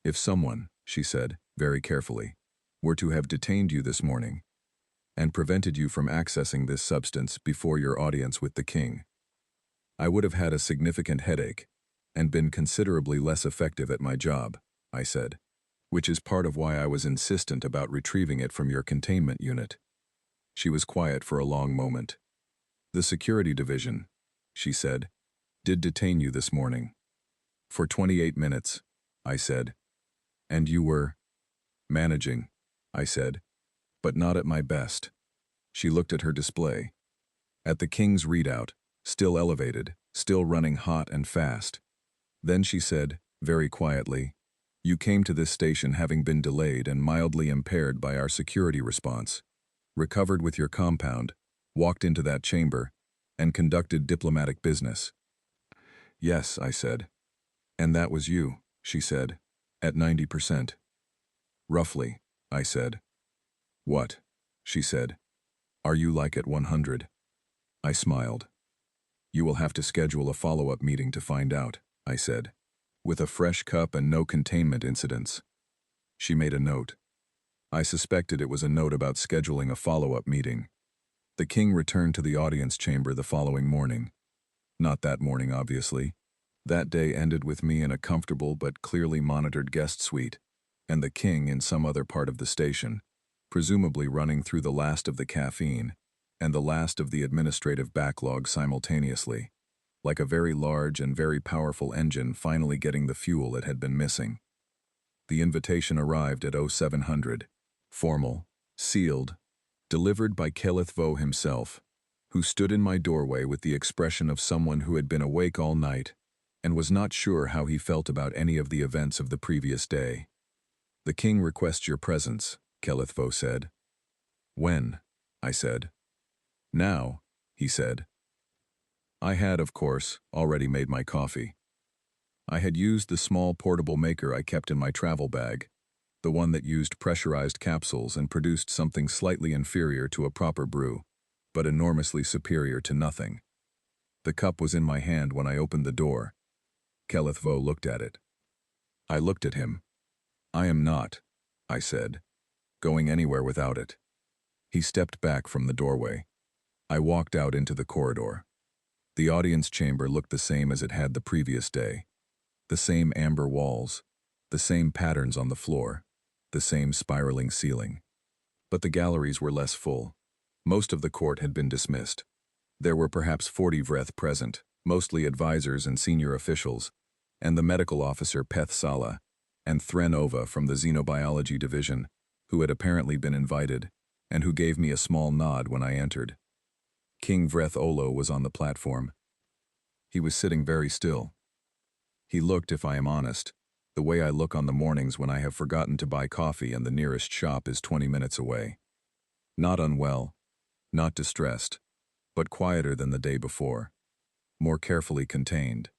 If someone, she said, very carefully, were to have detained you this morning and prevented you from accessing this substance before your audience with the king, I would have had a significant headache and been considerably less effective at my job, I said, which is part of why I was insistent about retrieving it from your containment unit. She was quiet for a long moment. The security division, she said, did detain you this morning. For 28 minutes, I said. And you were managing, I said, but not at my best. She looked at her display. At the king's readout, still elevated, still running hot and fast. Then she said, very quietly, You came to this station having been delayed and mildly impaired by our security response, recovered with your compound, walked into that chamber, and conducted diplomatic business. Yes, I said. And that was you, she said, at 90%. Roughly, I said. What? She said. Are you like at 100? I smiled. You will have to schedule a follow-up meeting to find out, I said. With a fresh cup and no containment incidents. She made a note. I suspected it was a note about scheduling a follow-up meeting. The king returned to the audience chamber the following morning. Not that morning, obviously. That day ended with me in a comfortable but clearly monitored guest suite, and the king in some other part of the station, presumably running through the last of the caffeine and the last of the administrative backlog simultaneously, like a very large and very powerful engine finally getting the fuel it had been missing. The invitation arrived at 0700, formal, sealed, delivered by Keleth Vo himself, who stood in my doorway with the expression of someone who had been awake all night and was not sure how he felt about any of the events of the previous day. "The king requests your presence," Keleth Vo said. "When?" I said. "Now," he said. I had, of course, already made my coffee. I had used the small portable maker I kept in my travel bag, the one that used pressurized capsules and produced something slightly inferior to a proper brew, but enormously superior to nothing. The cup was in my hand when I opened the door. Keleth Vo looked at it. I looked at him. "I am not," I said, "going anywhere without it." He stepped back from the doorway. I walked out into the corridor. The audience chamber looked the same as it had the previous day. The same amber walls, the same patterns on the floor, the same spiraling ceiling. But the galleries were less full. Most of the court had been dismissed. There were perhaps 40 Vreth present, mostly advisors and senior officials, and the medical officer Peth Sala, and Thren Ova from the Xenobiology Division, who had apparently been invited, and who gave me a small nod when I entered. King Vreth Olo was on the platform. He was sitting very still. He looked, if I am honest, the way I look on the mornings when I have forgotten to buy coffee and the nearest shop is 20 minutes away. Not unwell, not distressed, but quieter than the day before, more carefully contained.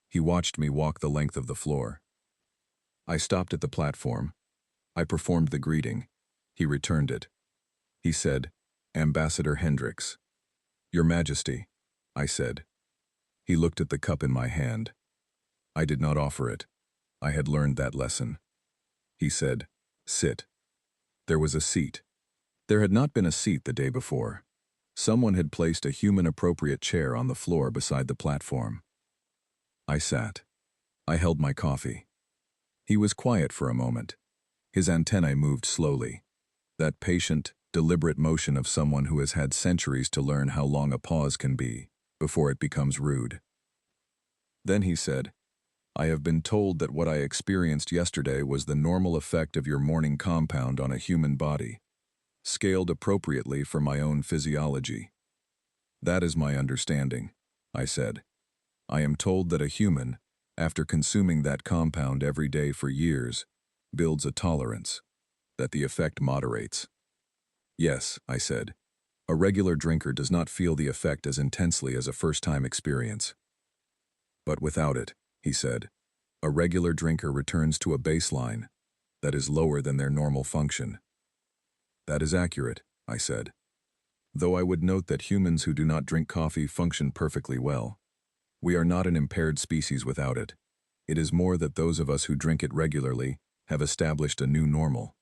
He watched me walk the length of the floor. I stopped at the platform. I performed the greeting. He returned it. He said, "Ambassador Hendricks." "Your Majesty," I said. He looked at the cup in my hand. I did not offer it. I had learned that lesson. He said, "Sit." There was a seat. There had not been a seat the day before. Someone had placed a human-appropriate chair on the floor beside the platform. I sat. I held my coffee. He was quiet for a moment. His antennae moved slowly. That patient, deliberate motion of someone who has had centuries to learn how long a pause can be before it becomes rude. Then he said, "I have been told that what I experienced yesterday was the normal effect of your morning compound on a human body, scaled appropriately for my own physiology." "That is my understanding," I said. "I am told that a human, after consuming that compound every day for years, builds a tolerance, that the effect moderates." "Yes," I said. "A regular drinker does not feel the effect as intensely as a first-time experience." "But without it," he said, "a regular drinker returns to a baseline that is lower than their normal function." "That is accurate," I said. "Though I would note that humans who do not drink coffee function perfectly well. We are not an impaired species without it. It is more that those of us who drink it regularly have established a new normal."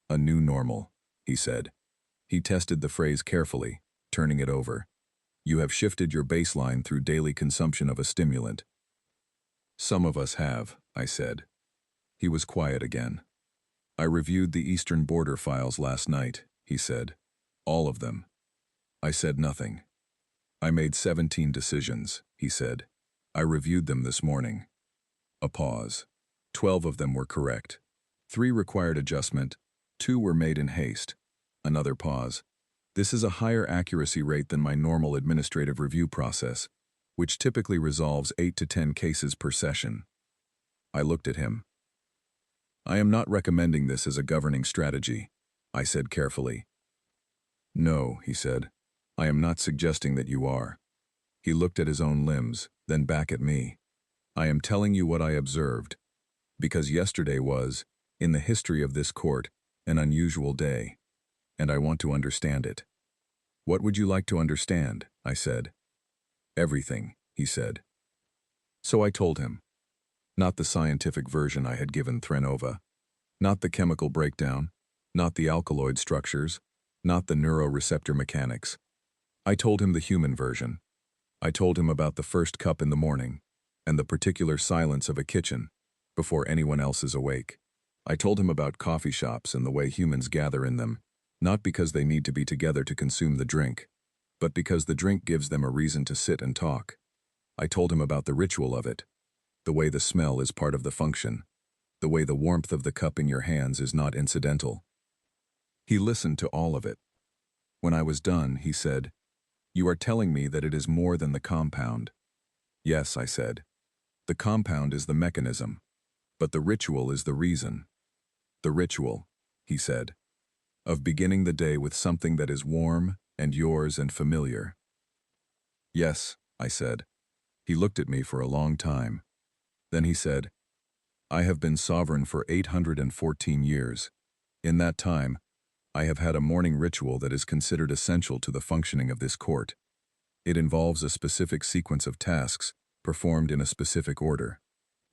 "A new normal," he said. He tested the phrase carefully, turning it over. "You have shifted your baseline through daily consumption of a stimulant." "Some of us have," I said. He was quiet again. "I reviewed the Eastern Border files last night," he said. "All of them." I said nothing. "I made 17 decisions," he said. "I reviewed them this morning." A pause. 12 of them were correct. 3 required adjustment. 2 were made in haste. Another pause. "This is a higher accuracy rate than my normal administrative review process, which typically resolves 8 to 10 cases per session." I looked at him. "I am not recommending this as a governing strategy," I said carefully. "No," he said. "I am not suggesting that you are." He looked at his own limbs, then back at me. "I am telling you what I observed, because yesterday was, in the history of this court, an unusual day, and I want to understand it." "What would you like to understand?" I said. "Everything," he said. So I told him. Not the scientific version I had given Threnova, not the chemical breakdown, Not the alkaloid structures, not the neuroreceptor mechanics. I told him the human version. I told him about the first cup in the morning, and the particular silence of a kitchen, before anyone else is awake. I told him about coffee shops and the way humans gather in them, not because they need to be together to consume the drink, but because the drink gives them a reason to sit and talk. I told him about the ritual of it, the way the smell is part of the function, the way the warmth of the cup in your hands is not incidental. He listened to all of it. When I was done, he said, "You are telling me that it is more than the compound." "Yes," I said. "The compound is the mechanism, but the ritual is the reason." "The ritual," he said, "of beginning the day with something that is warm and yours and familiar." "Yes," I said. He looked at me for a long time. Then he said, "I have been sovereign for 814 years. In that time, I have had a morning ritual that is considered essential to the functioning of this court. It involves a specific sequence of tasks, performed in a specific order.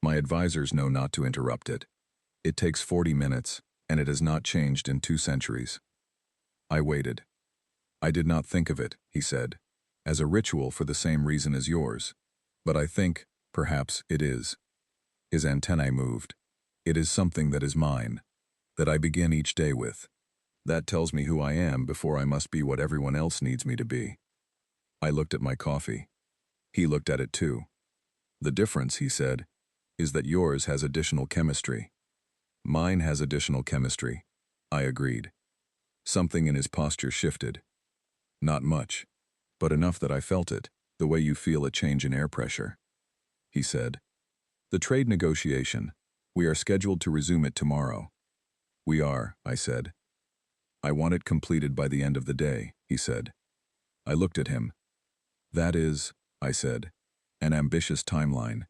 My advisors know not to interrupt it. It takes 40 minutes, and it has not changed in 2 centuries. I waited. "I did not think of it," he said, "as a ritual for the same reason as yours. But I think, perhaps, it is." His antennae moved. "It is something that is mine, that I begin each day with. That tells me who I am before I must be what everyone else needs me to be." I looked at my coffee. He looked at it too. "The difference," he said, "is that yours has additional chemistry." "Mine has additional chemistry," I agreed. Something in his posture shifted. Not much, but enough that I felt it, the way you feel a change in air pressure. He said, "The trade negotiation. We are scheduled to resume it tomorrow." "We are," I said. "I want it completed by the end of the day," he said. I looked at him. "That is," I said, "an ambitious timeline.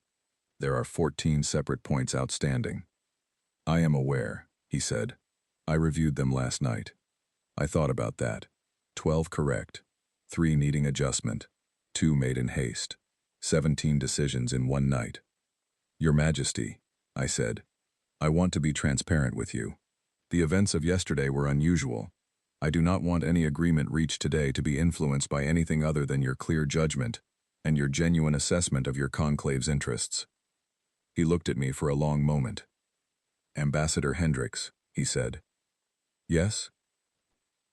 There are 14 separate points outstanding." "I am aware," he said. "I reviewed them last night. I thought about that. 12 correct, 3 needing adjustment, 2 made in haste, 17 decisions in one night." "Your Majesty," I said, "I want to be transparent with you. The events of yesterday were unusual. I do not want any agreement reached today to be influenced by anything other than your clear judgment and your genuine assessment of your conclave's interests." He looked at me for a long moment. "Ambassador Hendricks," he said. "Yes?"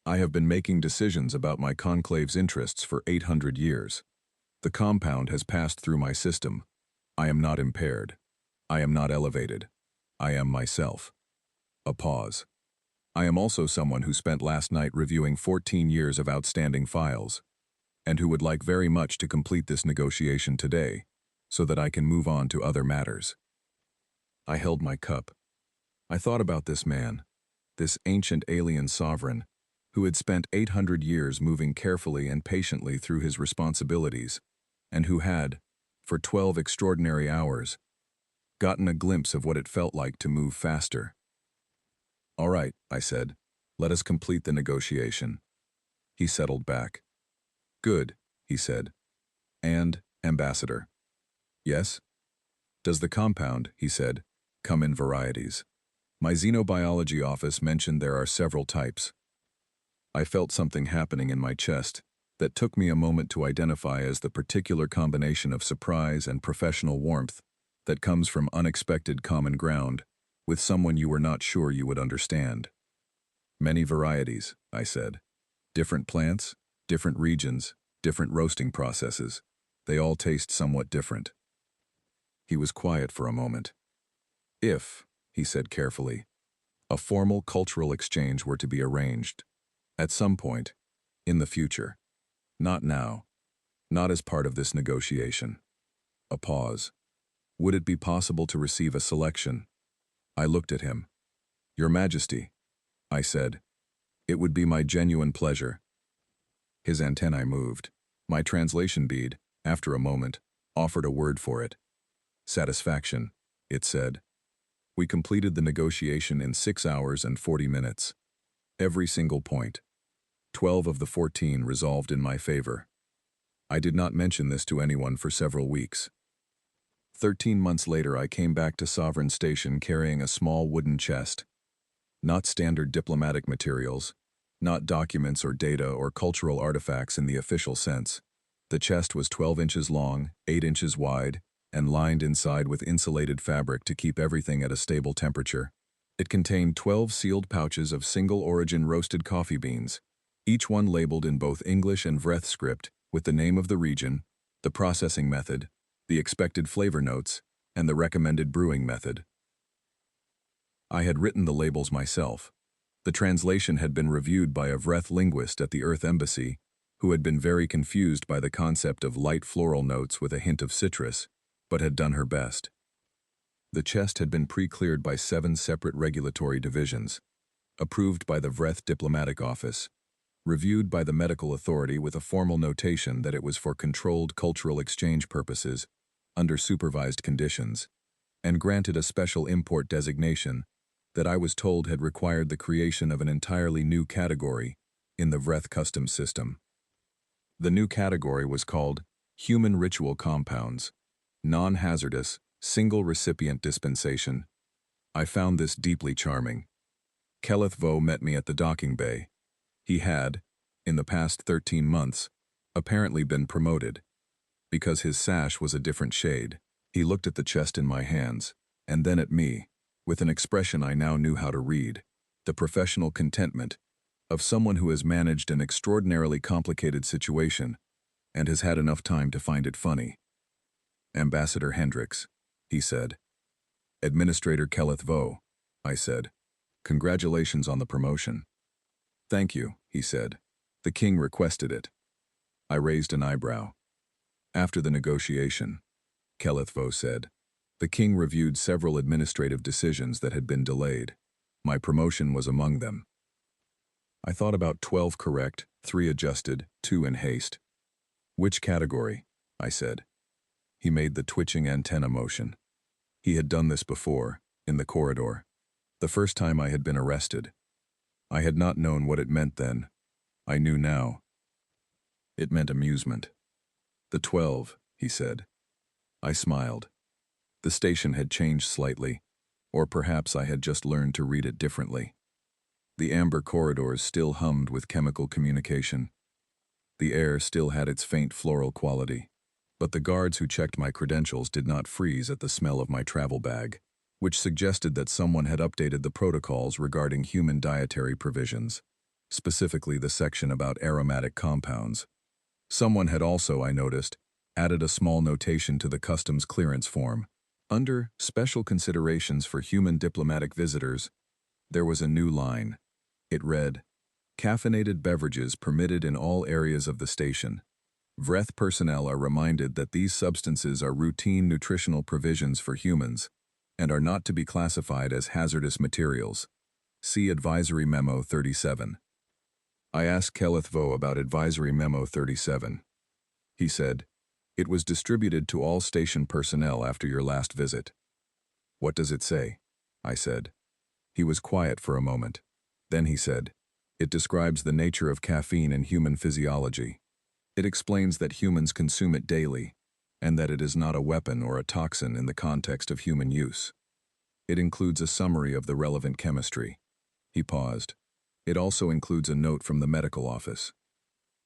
"I have been making decisions about my conclave's interests for 800 years. The compound has passed through my system. I am not impaired. I am not elevated. I am myself." A pause. "I am also someone who spent last night reviewing 14 years of outstanding files, and who would like very much to complete this negotiation today, so that I can move on to other matters." I held my cup. I thought about this man, this ancient alien sovereign, who had spent 800 years moving carefully and patiently through his responsibilities, and who had, for 12 extraordinary hours, gotten a glimpse of what it felt like to move faster. "All right," I said, "let us complete the negotiation." He settled back. "Good," he said. "And, Ambassador." "Yes?" "Does the compound," he said, "come in varieties? My xenobiology office mentioned there are several types." I felt something happening in my chest that took me a moment to identify as the particular combination of surprise and professional warmth that comes from unexpected common ground with someone you were not sure you would understand. "Many varieties," I said. "Different plants, different regions, different roasting processes. They all taste somewhat different." He was quiet for a moment. "If," he said carefully, "a formal cultural exchange were to be arranged, at some point, in the future, not now, not as part of this negotiation." A pause. "Would it be possible to receive a selection?" I looked at him. "Your Majesty," I said, "it would be my genuine pleasure." His antennae moved. My translation bead, after a moment, offered a word for it. "Satisfaction," it said. We completed the negotiation in 6 hours and 40 minutes. Every single point. 12 of the 14 resolved in my favor. I did not mention this to anyone for several weeks. 13 months later, I came back to Sovereign Station carrying a small wooden chest. Not standard diplomatic materials, not documents or data or cultural artifacts in the official sense. The chest was 12 inches long, 8 inches wide, and lined inside with insulated fabric to keep everything at a stable temperature. It contained 12 sealed pouches of single-origin roasted coffee beans, each one labeled in both English and Vreth script with the name of the region, the processing method, the expected flavor notes, and the recommended brewing method. I had written the labels myself. The translation had been reviewed by a Vreth linguist at the Earth Embassy, who had been very confused by the concept of light floral notes with a hint of citrus, but had done her best. The chest had been pre-cleared by 7 separate regulatory divisions, approved by the Vreth Diplomatic Office, reviewed by the medical authority with a formal notation that it was for controlled cultural exchange purposes, under supervised conditions, and granted a special import designation that I was told had required the creation of an entirely new category in the Vreth customs system. The new category was called Human Ritual Compounds, Non-Hazardous, Single-Recipient Dispensation. I found this deeply charming. Keleth Vo met me at the docking bay. He had, in the past 13 months, apparently been promoted. Because his sash was a different shade, he looked at the chest in my hands, and then at me, with an expression I now knew how to read, the professional contentment of someone who has managed an extraordinarily complicated situation and has had enough time to find it funny. Ambassador Hendricks, he said. Administrator Keleth Vo, I said. Congratulations on the promotion. Thank you, he said. The king requested it. I raised an eyebrow. After the negotiation, Keleth Vo said, the king reviewed several administrative decisions that had been delayed. My promotion was among them. I thought about 12 correct, 3 adjusted, 2 in haste. Which category? I said. He made the twitching antenna motion. He had done this before, in the corridor. The first time I had been arrested. I had not known what it meant then. I knew now. It meant amusement. The 12, he said. I smiled. The station had changed slightly, or perhaps I had just learned to read it differently. The amber corridors still hummed with chemical communication. The air still had its faint floral quality, but the guards who checked my credentials did not freeze at the smell of my travel bag, which suggested that someone had updated the protocols regarding human dietary provisions, specifically the section about aromatic compounds. Someone had also, I noticed, added a small notation to the customs clearance form. Under Special Considerations for Human Diplomatic Visitors, there was a new line. It read, Caffeinated beverages permitted in all areas of the station. Vreth personnel are reminded that these substances are routine nutritional provisions for humans and are not to be classified as hazardous materials. See Advisory Memo 37. I asked Keleth Vo about Advisory Memo 37. He said, it was distributed to all station personnel after your last visit. What does it say? I said. He was quiet for a moment. Then he said, it describes the nature of caffeine in human physiology. It explains that humans consume it daily, and that it is not a weapon or a toxin in the context of human use. It includes a summary of the relevant chemistry. He paused. It also includes a note from the medical office.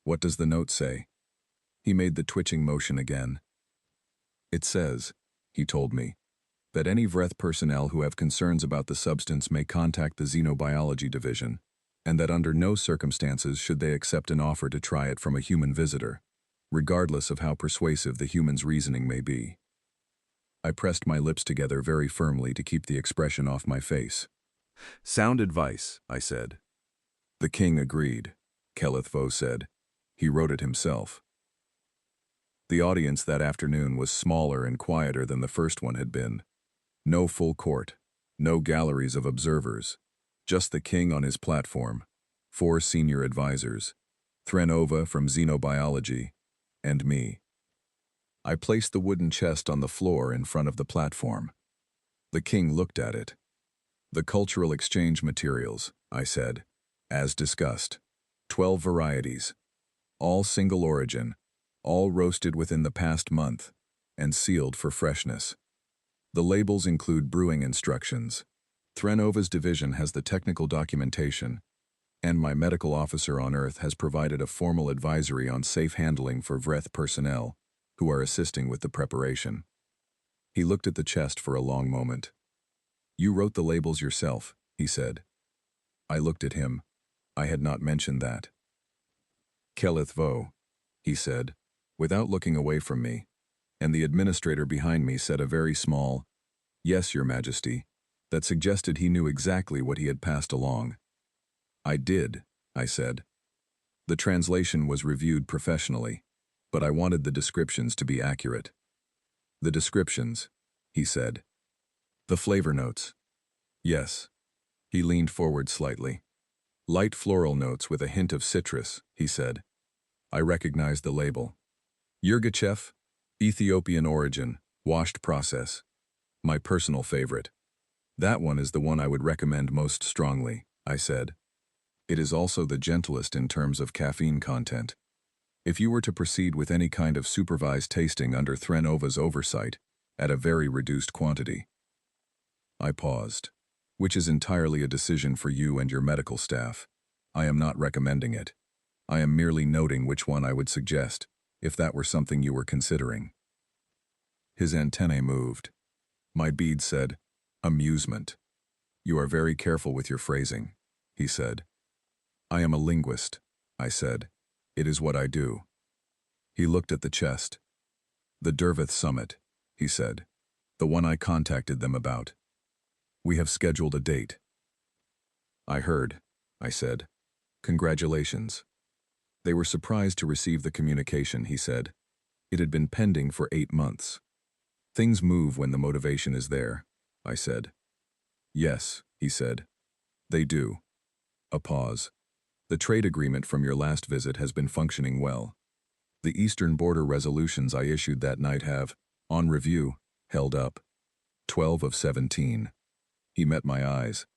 What does the note say? He made the twitching motion again. It says, he told me, that any Vreth personnel who have concerns about the substance may contact the Xenobiology Division, and that under no circumstances should they accept an offer to try it from a human visitor, regardless of how persuasive the human's reasoning may be. I pressed my lips together very firmly to keep the expression off my face. Sound advice, I said. The king agreed, Keleth Vo said. He wrote it himself. The audience that afternoon was smaller and quieter than the first one had been. No full court, no galleries of observers, just the king on his platform, 4 senior advisors, Threnova from Xenobiology, and me. I placed the wooden chest on the floor in front of the platform. The king looked at it. The cultural exchange materials, I said, as discussed. 12 varieties, all single origin, all roasted within the past month, and sealed for freshness. The labels include brewing instructions. Threnova's division has the technical documentation, and my medical officer on Earth has provided a formal advisory on safe handling for Vreth personnel who are assisting with the preparation. He looked at the chest for a long moment. You wrote the labels yourself, he said. I looked at him. I had not mentioned that. Kelith Vo, he said, without looking away from me, and the administrator behind me said a very small, "Yes, Your Majesty," that suggested he knew exactly what he had passed along. I did, I said. The translation was reviewed professionally, but I wanted the descriptions to be accurate. The descriptions, he said. The flavor notes. Yes. He leaned forward slightly. Light floral notes with a hint of citrus, he said. I recognized the label. Yirgachev, Ethiopian origin, washed process. My personal favorite. That one is the one I would recommend most strongly, I said. It is also the gentlest in terms of caffeine content. If you were to proceed with any kind of supervised tasting under Threnova's oversight, at a very reduced quantity. I paused. Which is entirely a decision for you and your medical staff. I am not recommending it. I am merely noting which one I would suggest, if that were something you were considering. His antennae moved. My bead said, amusement. You are very careful with your phrasing, he said. I am a linguist, I said. It is what I do. He looked at the chest. The Dervith Summit, he said. The one I contacted them about. We have scheduled a date. I heard, I said. Congratulations. They were surprised to receive the communication, he said. It had been pending for 8 months. Things move when the motivation is there, I said. Yes, he said. They do. A pause. The trade agreement from your last visit has been functioning well. The Eastern Border resolutions I issued that night have, on review, held up. 12 of 17. He met my eyes.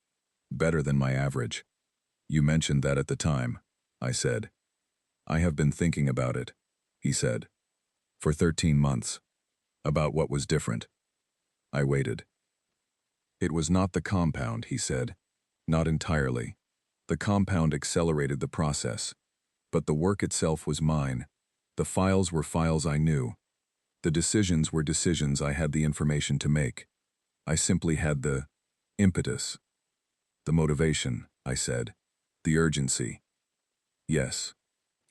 Better than my average. You mentioned that at the time, I said. I have been thinking about it, he said. For 13 months. About what was different. I waited. It was not the compound, he said. Not entirely. The compound accelerated the process. But the work itself was mine. The files were files I knew. The decisions were decisions I had the information to make. I simply had the impetus. The motivation, I said. The urgency. Yes.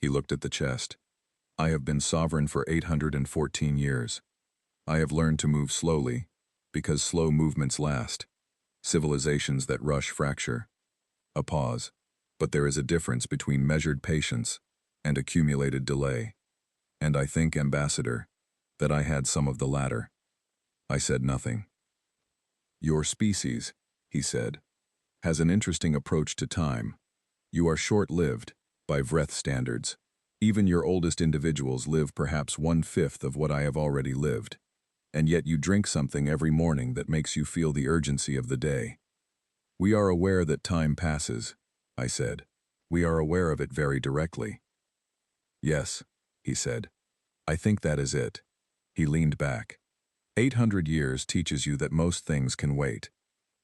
He looked at the chest. I have been sovereign for 814 years. I have learned to move slowly, because slow movements last. Civilizations that rush fracture. A pause. But there is a difference between measured patience and accumulated delay. And I think, Ambassador, that I had some of the latter. I said nothing. Your species, he said, has an interesting approach to time. You are short-lived, by Vreth standards. Even your oldest individuals live perhaps 1/5 of what I have already lived. And yet you drink something every morning that makes you feel the urgency of the day. We are aware that time passes, I said. We are aware of it very directly. Yes, he said. I think that is it. He leaned back. 800 years teaches you that most things can wait.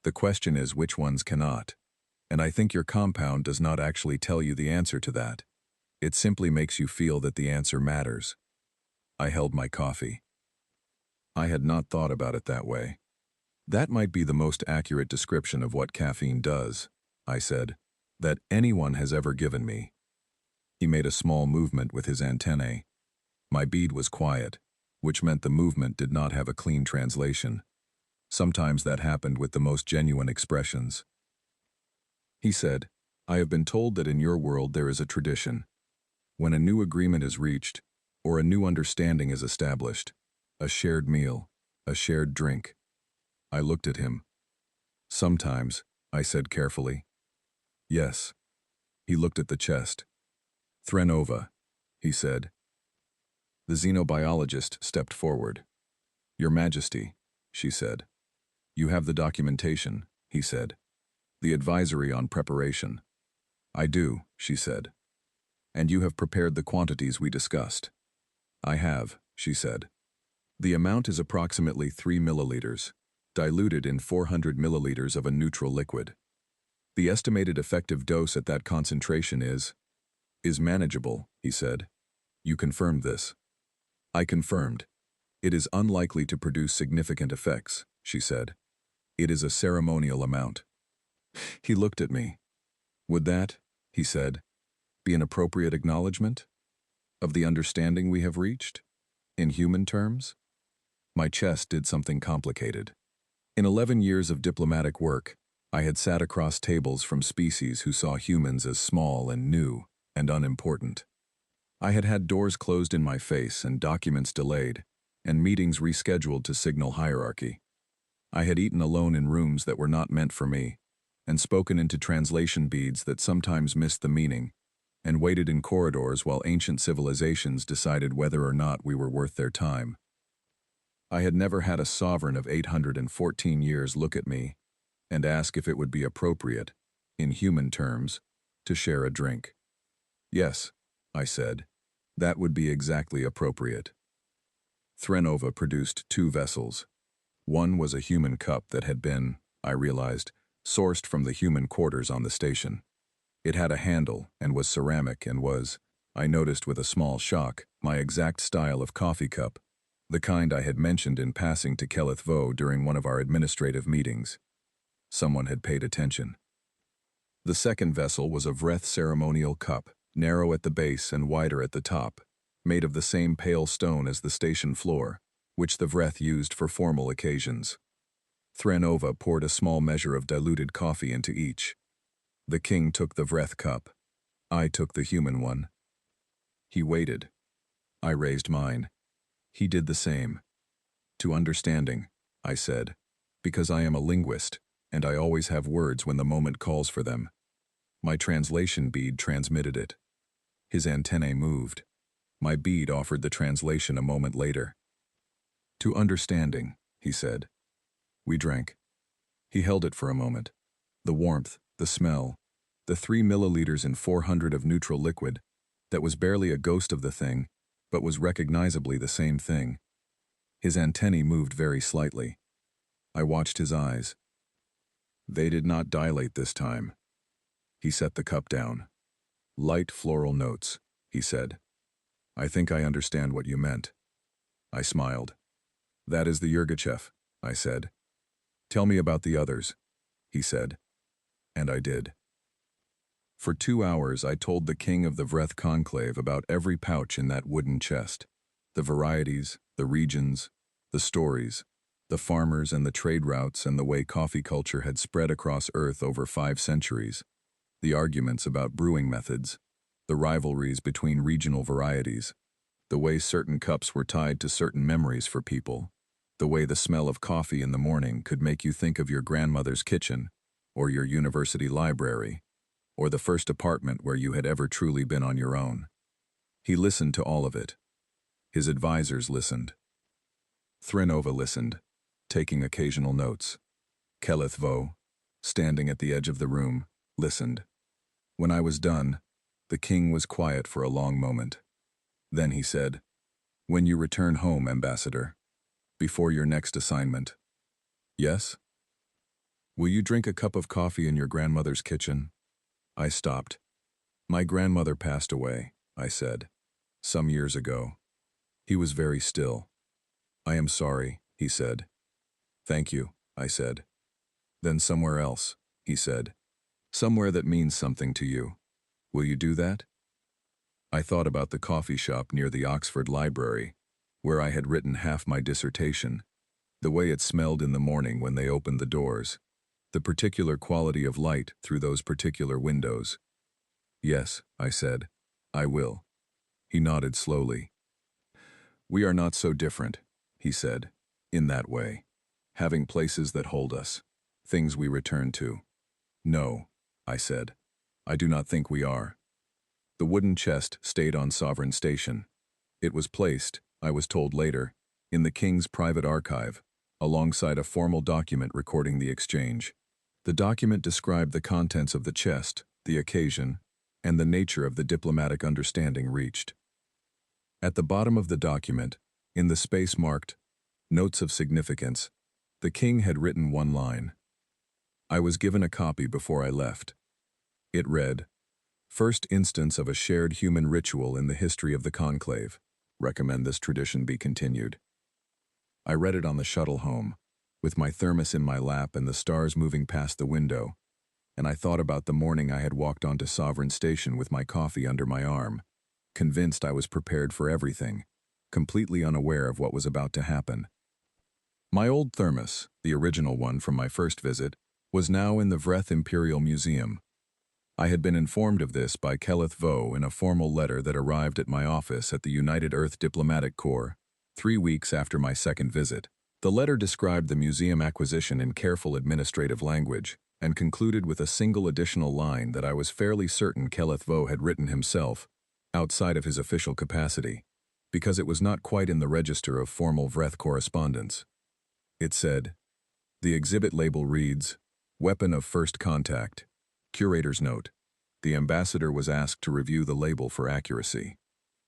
The question is which ones cannot. And I think your compound does not actually tell you the answer to that. It simply makes you feel that the answer matters. I held my coffee. I had not thought about it that way. That might be the most accurate description of what caffeine does, I said, that anyone has ever given me. He made a small movement with his antennae. My bead was quiet, which meant the movement did not have a clean translation. Sometimes that happened with the most genuine expressions. He said, I have been told that in your world there is a tradition. When a new agreement is reached, or a new understanding is established, a shared meal, a shared drink. I looked at him. Sometimes, I said carefully. Yes. He looked at the chest. Threnova, he said. The xenobiologist stepped forward. Your Majesty, she said. You have the documentation, he said. The advisory on preparation. I do, she said. And you have prepared the quantities we discussed. I have, she said. The amount is approximately 3 milliliters. diluted in 400 milliliters of a neutral liquid. The estimated effective dose at that concentration is manageable, he said. You confirmed this. I confirmed. It is unlikely to produce significant effects, she said. It is a ceremonial amount. He looked at me. Would that, he said, be an appropriate acknowledgement of the understanding we have reached? In human terms? My chest did something complicated. In 11 years of diplomatic work, I had sat across tables from species who saw humans as small and new and unimportant. I had had doors closed in my face and documents delayed, and meetings rescheduled to signal hierarchy. I had eaten alone in rooms that were not meant for me, and spoken into translation beads that sometimes missed the meaning, and waited in corridors while ancient civilizations decided whether or not we were worth their time. I had never had a sovereign of 814 years look at me and ask if it would be appropriate, in human terms, to share a drink. Yes, I said, that would be exactly appropriate. Threnova produced 2 vessels. One was a human cup that had been, I realized, sourced from the human quarters on the station. It had a handle and was ceramic and was, I noticed with a small shock, my exact style of coffee cup, the kind I had mentioned in passing to Keleth Vo during one of our administrative meetings. Someone had paid attention. The second vessel was a Vreth ceremonial cup, narrow at the base and wider at the top, made of the same pale stone as the station floor, which the Vreth used for formal occasions. Threnova poured a small measure of diluted coffee into each. The king took the Vreth cup. I took the human one. He waited. I raised mine. He did the same. To understanding, I said, because I am a linguist, and I always have words when the moment calls for them. My translation bead transmitted it. His antennae moved. My bead offered the translation a moment later. To understanding, he said. We drank. He held it for a moment. The warmth, the smell, the 3 milliliters in 400 of neutral liquid, that was barely a ghost of the thing, but was recognizably the same thing. His antennae moved very slightly. I watched his eyes. They did not dilate this time. He set the cup down. Light floral notes, he said. I think I understand what you meant. I smiled. That is the Yurgachev, I said. Tell me about the others, he said. And I did. For 2 hours I told the king of the Vreth conclave about every pouch in that wooden chest, the varieties, the regions, the stories, the farmers and the trade routes and the way coffee culture had spread across Earth over 5 centuries, the arguments about brewing methods, the rivalries between regional varieties, the way certain cups were tied to certain memories for people, the way the smell of coffee in the morning could make you think of your grandmother's kitchen, or your university library, or the first apartment where you had ever truly been on your own. He listened to all of it. His advisors listened. Threnova listened, taking occasional notes. Keleth Vo, standing at the edge of the room, listened. When I was done, the king was quiet for a long moment. Then he said, When you return home, Ambassador, before your next assignment. Yes? Will you drink a cup of coffee in your grandmother's kitchen? I stopped. My grandmother passed away, I said, some years ago. He was very still. I am sorry, he said. Thank you, I said. Then somewhere else, he said. Somewhere that means something to you. Will you do that? I thought about the coffee shop near the Oxford Library, where I had written half my dissertation, the way it smelled in the morning when they opened the doors, the particular quality of light through those particular windows. Yes, I said, I will. He nodded slowly. We are not so different, he said, in that way, having places that hold us, things we return to. No, I said, I do not think we are. The wooden chest stayed on Sovereign Station. It was placed, I was told later, in the king's private archive, alongside a formal document recording the exchange. The document described the contents of the chest, the occasion, and the nature of the diplomatic understanding reached. At the bottom of the document, in the space marked Notes of Significance, The king had written one line. I was given a copy before I left. It read, "First instance of a shared human ritual in the history of the conclave. Recommend this tradition be continued." I read it on the shuttle home, with my thermos in my lap and the stars moving past the window, and I thought about the morning I had walked onto Sovereign Station with my coffee under my arm, convinced I was prepared for everything, completely unaware of what was about to happen. My old thermos, the original one from my first visit, was now in the Vreth Imperial Museum. I had been informed of this by Keleth Vo in a formal letter that arrived at my office at the United Earth Diplomatic Corps 3 weeks after my second visit. The letter described the museum acquisition in careful administrative language and concluded with a single additional line that I was fairly certain Keleth Vo had written himself, outside of his official capacity, because it was not quite in the register of formal Vreth correspondence. It said, "The exhibit label reads, Weapon of First Contact. Curator's note. The ambassador was asked to review the label for accuracy."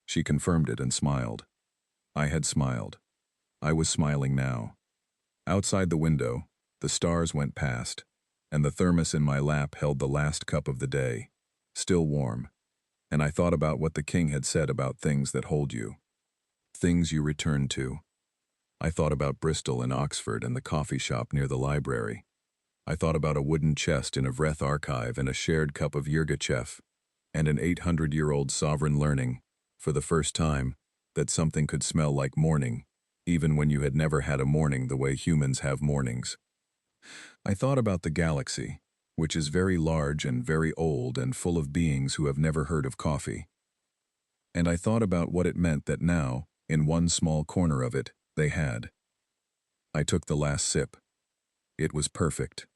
She confirmed it and smiled. I had smiled. I was smiling now. Outside the window, the stars went past, and the thermos in my lap held the last cup of the day, still warm, and I thought about what the king had said about things that hold you. Things you return to. I thought about Bristol and Oxford and the coffee shop near the library. I thought about a wooden chest in a Vreth archive and a shared cup of Yirgachev, and an 800-year-old sovereign learning, for the first time, that something could smell like morning, even when you had never had a morning the way humans have mornings. I thought about the galaxy, which is very large and very old and full of beings who have never heard of coffee. And I thought about what it meant that now, in one small corner of it, they had. I took the last sip. It was perfect.